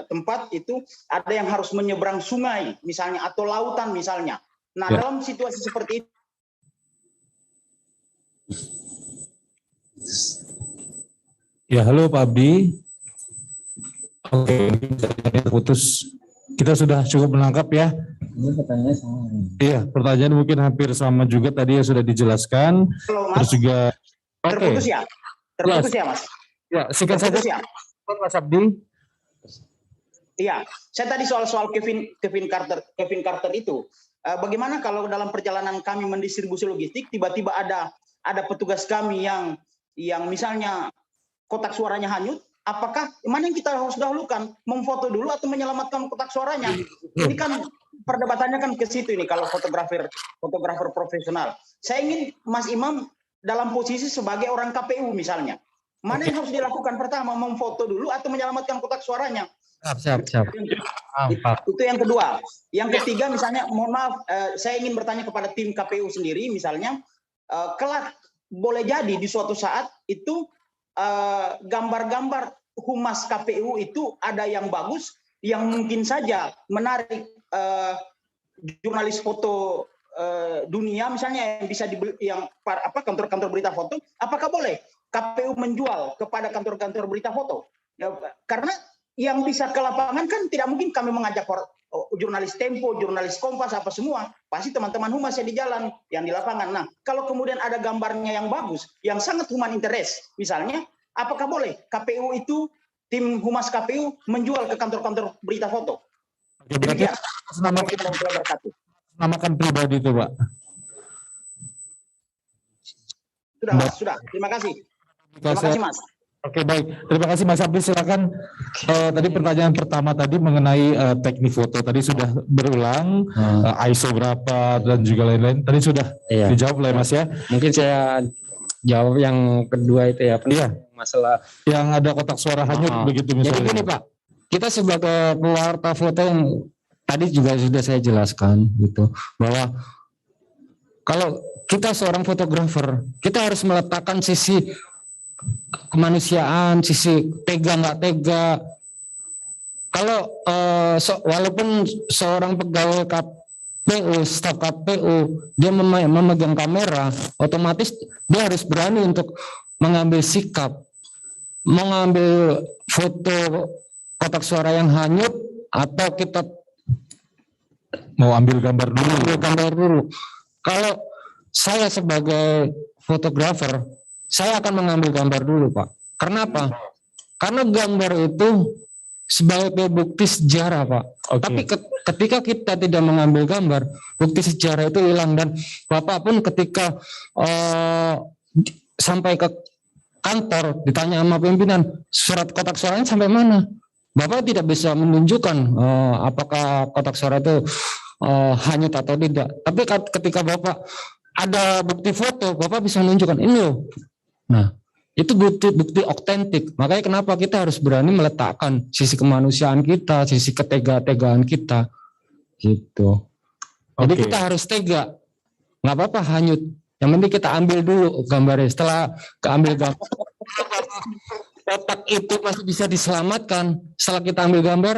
tempat itu, ada yang harus menyeberang sungai, misalnya, atau lautan misalnya. Nah, dalam situasi seperti itu, Ya, halo Pak Abdi. Oke, putus. Kita sudah cukup menangkap ya. Ini pertanyaannya sama. Iya, pertanyaan mungkin hampir sama juga tadi yang sudah dijelaskan. halo, Mas, Terus juga, terputus ya? Terputus ya, Mas? Ya, singkat saja Terputus ya? Mas Abdi. Iya, saya tadi soal Kevin Carter itu, bagaimana kalau dalam perjalanan kami mendistribusi logistik, tiba-tiba ada petugas kami yang misalnya kotak suaranya hanyut, apakah mana yang kita harus dahulukan, memfoto dulu atau menyelamatkan kotak suaranya? Ini kan perdebatannya kan ke situ ini kalau fotografer profesional. Saya ingin Mas Imam dalam posisi sebagai orang KPU misalnya, mana yang harus dilakukan pertama, memfoto dulu atau menyelamatkan kotak suaranya? Siap. Itu yang kedua. Yang ketiga misalnya, mohon maaf, saya ingin bertanya kepada tim KPU sendiri misalnya, kelak boleh jadi di suatu saat itu gambar-gambar humas KPU itu ada yang bagus, yang mungkin saja menarik jurnalis foto dunia misalnya yang bisa dibeli, yang kantor-kantor berita foto, apakah boleh KPU menjual kepada kantor-kantor berita foto? Ya, karena yang bisa ke lapangan kan tidak mungkin kami mengajak jurnalis Tempo, jurnalis Kompas, apa semua. Pasti teman-teman humas yang di jalan, yang di lapangan. Nah, kalau kemudian ada gambarnya yang bagus, yang sangat human interest, misalnya, apakah boleh KPU itu, tim humas KPU, menjual ke kantor-kantor berita foto? Oke, berarti namakan pribadi itu, Pak. Sudah, Mas, sudah. Terima kasih. Terima kasih, Mas. Oke, baik. Terima kasih Mas Abdi. Silakan. Tadi pertanyaan pertama tadi mengenai teknik foto tadi sudah berulang, ISO berapa dan juga lain-lain. Tadi sudah dijawab oleh Mas ya. Mungkin saya jawab yang kedua itu ya. Masalah yang ada kotak suara hanyut begitu misalnya. Jadi gini Pak, kita sebagai pewarta foto yang tadi juga sudah saya jelaskan gitu, bahwa kalau kita seorang fotografer, kita harus meletakkan sisi kemanusiaan, sisi tega nggak tega. Kalau walaupun seorang pegawai KPU, staf KPU, dia memegang kamera, otomatis dia harus berani untuk mengambil sikap, mengambil foto kotak suara yang hanyut, atau kita mau ambil gambar dulu. Kalau saya sebagai fotografer, saya akan mengambil gambar dulu, Pak. Karena apa? Karena gambar itu sebagai bukti sejarah, Pak. Okay. Tapi ketika kita tidak mengambil gambar, bukti sejarah itu hilang. Dan Bapak pun ketika sampai ke kantor, ditanya sama pimpinan, surat kotak suaranya sampai mana? Bapak tidak bisa menunjukkan apakah kotak suara itu hanyut atau tidak. Tapi ketika Bapak ada bukti foto, Bapak bisa menunjukkan ini loh. Nah, itu bukti otentik. Makanya kenapa kita harus berani meletakkan sisi kemanusiaan kita, sisi ketega-tegaan kita, gitu. Jadi kita harus tega. Nggak apa-apa hanyut. Yang penting kita ambil dulu gambarnya. Setelah keambil gambar, kotak itu masih bisa diselamatkan. Setelah kita ambil gambar,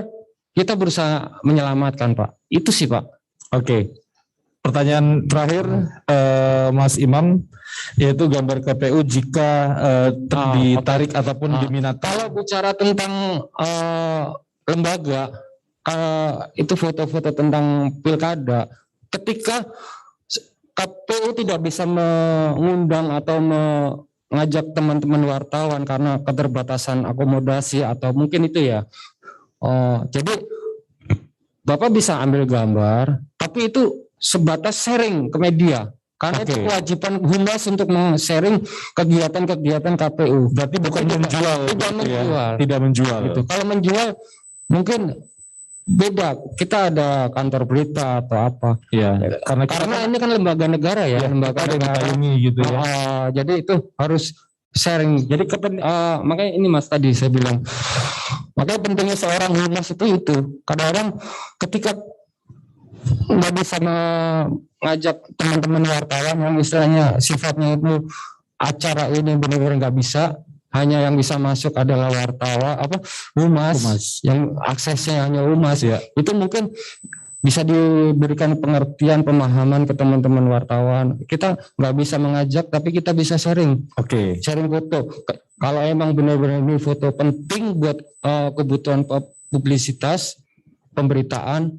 kita berusaha menyelamatkan, Pak. Itu sih, Pak. Oke. Pertanyaan terakhir, Mas Imam, yaitu gambar KPU jika ditarik ataupun diminati. Kalau bicara tentang lembaga, itu foto-foto tentang pilkada, ketika KPU tidak bisa mengundang atau mengajak teman-teman wartawan karena keterbatasan akomodasi atau mungkin itu ya. Jadi Bapak bisa ambil gambar, tapi itu sebatas sharing ke media. Karena itu kewajiban Humas untuk men-sharing kegiatan-kegiatan KPU. Berarti bukan menjual. Tidak menjual. Ya, tidak menjual. Gitu. Kalau menjual mungkin beda. Kita ada kantor berita atau apa. Ya, karena ini kan lembaga negara ya, lembaga negara ini gitu ya. Jadi itu harus sharing. Jadi makanya ini Mas tadi saya bilang. Makanya pentingnya seorang Humas itu. Kadang-kadang ketika nggak bisa mengajak teman-teman wartawan yang istilahnya sifatnya itu acara ini benar-benar nggak bisa, hanya yang bisa masuk adalah wartawan Humas yang aksesnya hanya Humas ya. Itu mungkin bisa diberikan pengertian pemahaman ke teman-teman wartawan. Kita nggak bisa mengajak tapi kita bisa sharing. Sharing foto. Kalau emang benar-benar ini foto penting buat kebutuhan publisitas pemberitaan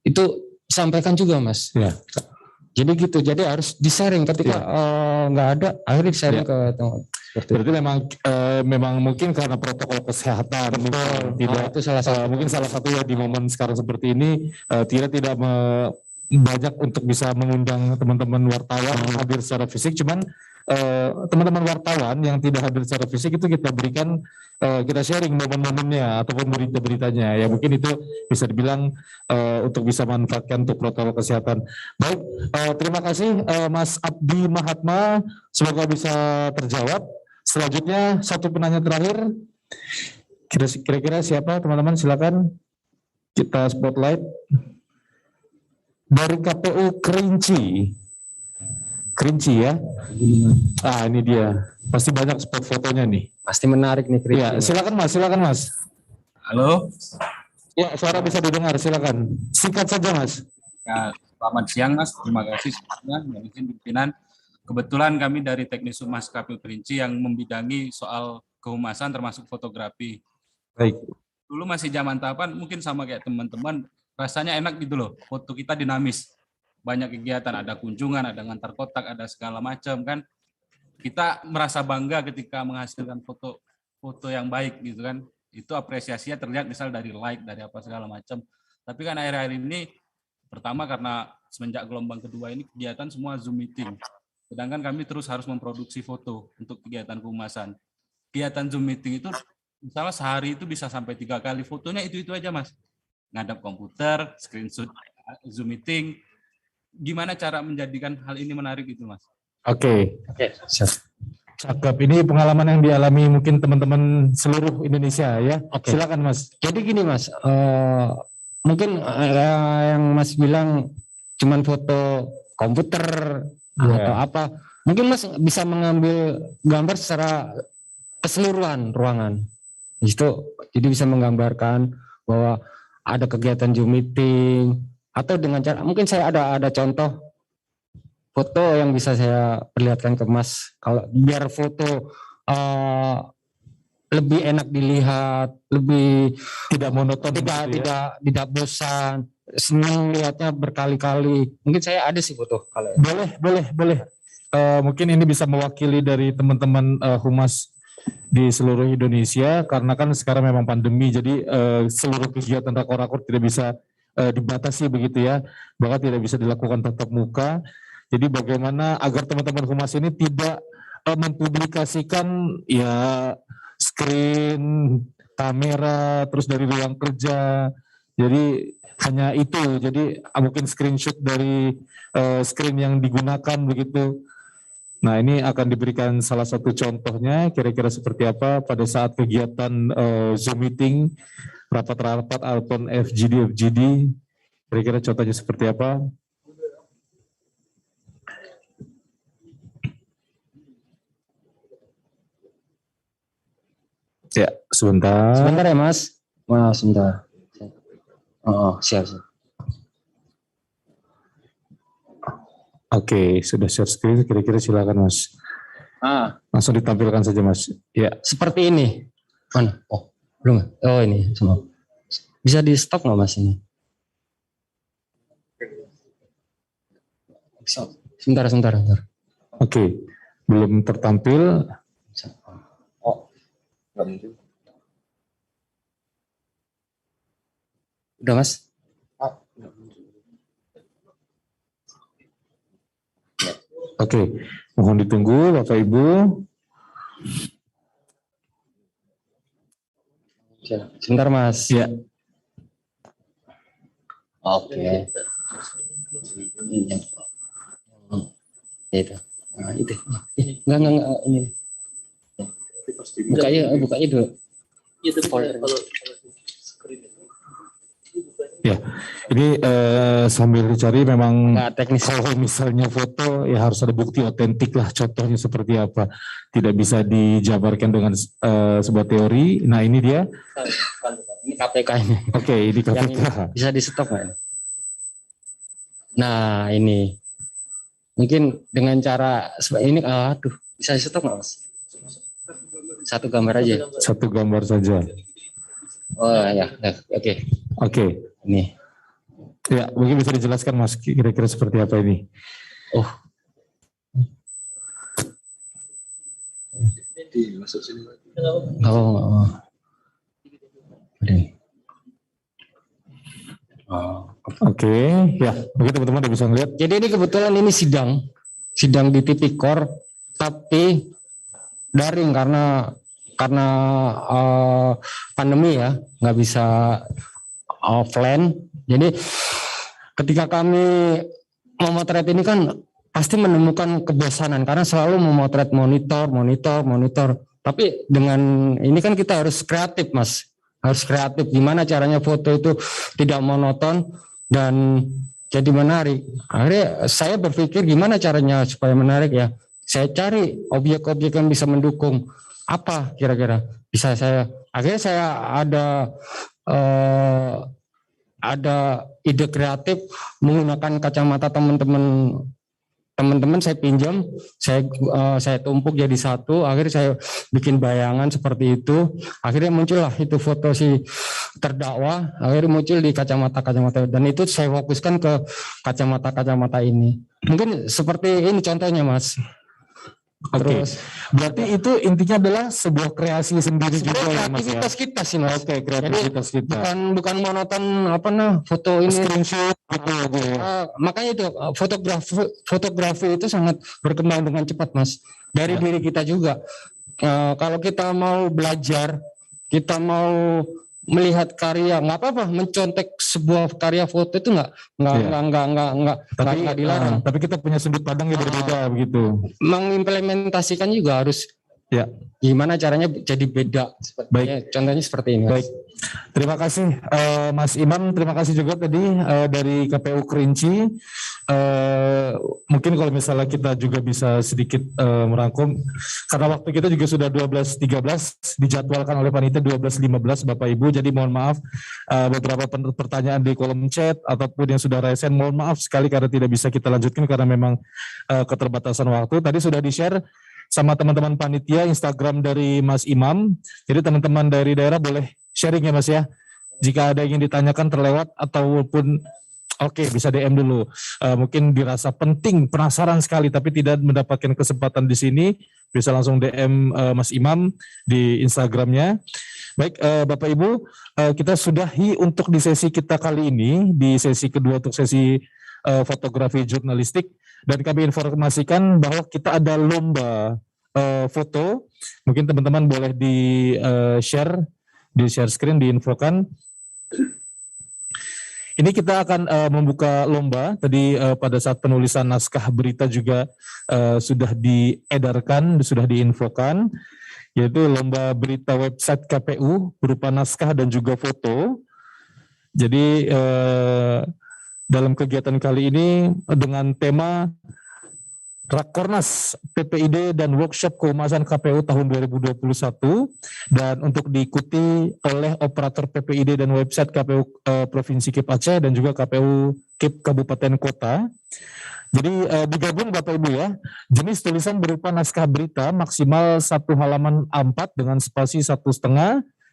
itu sampaikan juga Mas. Ya. Jadi gitu. Jadi harus di-sharing ketika nggak ada akhirnya di-sharing ke teman. Berarti memang mungkin karena protokol kesehatan tidak itu salah satu. Mungkin salah satu ya di momen sekarang seperti ini tidak banyak untuk bisa mengundang teman-teman wartawan hadir secara fisik, cuman teman-teman wartawan yang tidak hadir secara fisik itu kita berikan kita sharing momen-momennya ataupun berita-beritanya ya, mungkin itu bisa dibilang untuk bisa manfaatkan untuk protokol kesehatan. Baik, terima kasih Mas Abdi Mahatma, semoga bisa terjawab. Selanjutnya satu penanya terakhir, kira-kira siapa teman-teman, silakan kita spotlight. Dari KPU Kerinci ya. Ini dia. Pasti banyak spot fotonya nih. Pasti menarik nih Kerinci. Ya, silakan Mas. Halo. Ya, suara bisa didengar, silakan. Singkat saja Mas. Ya, selamat siang Mas. Terima kasih sebelumnya yang izin pimpinan. Kebetulan kami dari Teknik Humas KPU Kerinci yang membidangi soal kehumasan termasuk fotografi. Baik. Dulu masih zaman tahapan mungkin sama kayak teman-teman, rasanya enak gitu loh. Foto kita dinamis. Banyak kegiatan, ada kunjungan, ada ngantar kotak, ada segala macam kan. Kita merasa bangga ketika menghasilkan foto yang baik gitu kan. Itu apresiasinya terlihat misal dari like, dari apa segala macam. Tapi kan akhir-akhir ini pertama karena semenjak gelombang kedua ini kegiatan semua Zoom meeting. Sedangkan kami terus harus memproduksi foto untuk kegiatan kehumasan. Kegiatan Zoom meeting itu misalnya sehari itu bisa sampai 3 kali, fotonya itu aja Mas. Ngadap komputer, screenshot Zoom meeting. Gimana cara menjadikan hal ini menarik itu Mas? Oke. Cakep. Ini pengalaman yang dialami mungkin teman-teman seluruh Indonesia ya. Silakan Mas. Jadi gini Mas, mungkin yang Mas bilang cuman foto komputer atau apa, mungkin Mas bisa mengambil gambar secara keseluruhan ruangan. Itu jadi bisa menggambarkan bahwa ada kegiatan Zoom meeting atau dengan cara mungkin saya ada contoh foto yang bisa saya perlihatkan ke Mas, kalau biar foto lebih enak dilihat, lebih tidak monoton, tidak bosan, senang lihatnya berkali-kali. Mungkin saya ada sih foto kalau boleh. Mungkin ini bisa mewakili dari teman-teman humas di seluruh Indonesia, karena kan sekarang memang pandemi, jadi seluruh kegiatan rakor-rakor tidak bisa dibatasi begitu ya, bahkan tidak bisa dilakukan tatap muka. Jadi bagaimana agar teman-teman humas ini tidak mempublikasikan ya screen, kamera, terus dari ruang kerja. Jadi hanya itu. Jadi mungkin screenshot dari screen yang digunakan begitu. Nah, ini akan diberikan salah satu contohnya kira-kira seperti apa pada saat kegiatan Zoom meeting, rapat-rapat ataupun FGD. Kira-kira contohnya seperti apa? Ya, sebentar. Sebentar ya Mas. Mas, sebentar. Oh, siap. Oke, sudah share screen, kira-kira silakan Mas. Langsung ditampilkan saja Mas. Ya. Seperti ini. Mana? Oh, belum. Oh, ini semua. Bisa di stop nggak Mas ini? Sebentar. Oke, belum tertampil. Oh, udah Mas? Oke, mohon ditunggu Bapak Ibu. Sebentar Mas. Ya. Oke. Itu. Nah, itu. Enggak ini. Bukanya dulu. Ya, ini sambil dicari memang teknis. Kalau misalnya foto ya harus ada bukti otentik lah, contohnya seperti apa. Tidak bisa dijabarkan dengan sebuah teori. Nah ini dia. Ini KPK ini. Oke, ini KPK. Bisa di stop nggak? Nah ini mungkin dengan cara ini, bisa di stop nggak Mas? Satu gambar aja. Satu gambar saja. Oh ya, oke. Oke. Ini. Ya, mungkin bisa dijelaskan Mas, kira-kira seperti apa ini? Oh. Oke, ya, mungkin teman-teman udah bisa ngeliat. Jadi ini kebetulan ini sidang di Tipikor, tapi daring karena pandemi ya, nggak bisa offline. Jadi ketika kami memotret ini kan pasti menemukan kebosanan karena selalu memotret monitor. Tapi dengan ini kan kita harus kreatif Mas, harus kreatif. Gimana caranya foto itu tidak monoton dan jadi menarik. Akhirnya saya berpikir gimana caranya supaya menarik ya. Saya cari objek-objek yang bisa mendukung. Apa kira-kira bisa saya, akhirnya saya ada ide kreatif menggunakan kacamata teman-teman saya pinjam, saya tumpuk jadi satu, akhirnya saya bikin bayangan seperti itu, akhirnya muncullah itu foto si terdakwa, akhirnya muncul di kacamata dan itu saya fokuskan ke kacamata ini. Mungkin seperti ini contohnya Mas. Oke, berarti itu intinya adalah sebuah kreasi sendiri juga ya Mas ya? Kreativitas kita sih Mas. Oke, kreativitas kita. Bukan monoton foto ini. Screenshot gitu. Makanya itu fotografi itu sangat berkembang dengan cepat Mas. Dari diri kita juga. Kalau kita mau belajar, kita mau melihat karya, nggak apa-apa mencontek sebuah karya foto itu nggak dilarang. Tapi kita punya sudut pandang yang berbeda begitu. Mengimplementasikan juga harus ya. Gimana caranya jadi beda. Baik. Contohnya seperti ini. Baik. Terima kasih Mas Imam. Terima kasih juga tadi dari KPU Kerinci. Mungkin kalau misalnya kita juga bisa sedikit merangkum, karena waktu kita juga sudah 12.13, dijadwalkan oleh panitia 12.15 Bapak Ibu. Jadi mohon maaf beberapa pertanyaan di kolom chat ataupun yang sudah resen, mohon maaf sekali karena tidak bisa kita lanjutkan karena memang keterbatasan waktu. Tadi sudah di-share sama teman-teman panitia Instagram dari Mas Imam. Jadi teman-teman dari daerah boleh sharing ya Mas ya. Jika ada yang ditanyakan terlewat ataupun bisa DM dulu. Mungkin dirasa penting, penasaran sekali tapi tidak mendapatkan kesempatan di sini, bisa langsung DM Mas Imam di Instagramnya. Baik Bapak Ibu, kita sudahi untuk di sesi kita kali ini, di sesi kedua untuk sesi fotografi jurnalistik. Dan kami informasikan bahwa kita ada lomba foto. Mungkin teman-teman boleh di-share screen, diinfokan. Ini kita akan membuka lomba. Tadi pada saat penulisan naskah berita juga sudah diedarkan, sudah diinfokan. Yaitu lomba berita website KPU berupa naskah dan juga foto. Jadi dalam kegiatan kali ini dengan tema Rakornas PPID dan workshop kehumasan KPU tahun 2021 dan untuk diikuti oleh operator PPID dan website KPU Provinsi KIP Aceh dan juga KPU KIP Kabupaten Kota. Jadi digabung Bapak Ibu ya, jenis tulisan berupa naskah berita maksimal 1 halaman A4 dengan spasi 1,5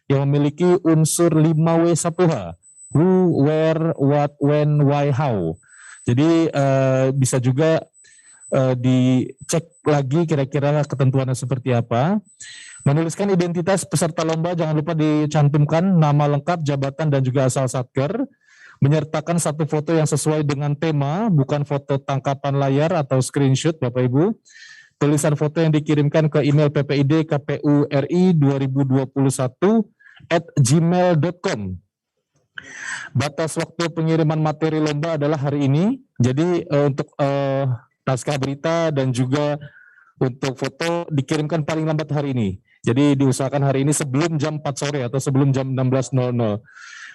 yang memiliki unsur 5W1H, who, where, what, when, why, how. Jadi bisa juga dicek lagi kira-kira ketentuannya seperti apa. Menuliskan identitas peserta lomba, jangan lupa dicantumkan nama lengkap, jabatan, dan juga asal satker. Menyertakan satu foto yang sesuai dengan tema, bukan foto tangkapan layar atau screenshot Bapak Ibu. Tulisan foto yang dikirimkan ke email PPID KPU RI 2021@gmail.com. Batas waktu pengiriman materi lomba adalah hari ini. Jadi untuk naskah berita dan juga untuk foto dikirimkan paling lambat hari ini. Jadi diusahakan hari ini sebelum jam 4 sore atau sebelum jam 16.00.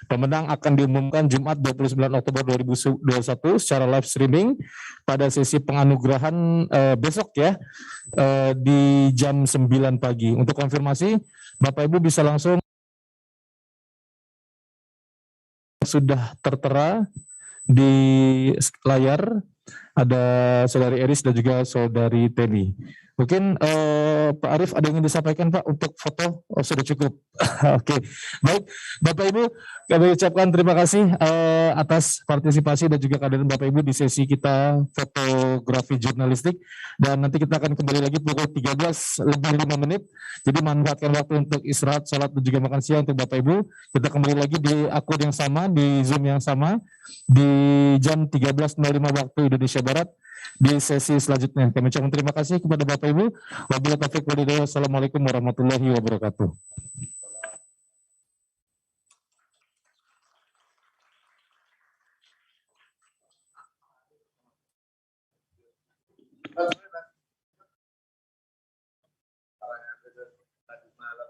Pemenang akan diumumkan Jumat 29 Oktober 2021 secara live streaming pada sesi penganugerahan besok ya di jam 9 pagi. Untuk konfirmasi Bapak Ibu bisa langsung sudah tertera di layar. Ada Saudari Eris dan juga Saudari Teni. Mungkin Pak Arief ada yang ingin disampaikan Pak untuk foto? Oh, sudah cukup. Oke, baik Bapak Ibu, kami ucapkan terima kasih atas partisipasi dan juga kehadiran Bapak Ibu di sesi kita fotografi jurnalistik. Dan nanti kita akan kembali lagi pukul 13:05. Jadi manfaatkan waktu untuk istirahat, sholat dan juga makan siang untuk Bapak Ibu. Kita kembali lagi di akun yang sama, di Zoom yang sama, di jam 13.05 waktu Indonesia Barat di sesi selanjutnya. Kami ucapkan terima kasih kepada Bapak Ibu. Wabillahi taufiq wal hidayah. Wassalamualaikum warahmatullahi wabarakatuh. Tadi malam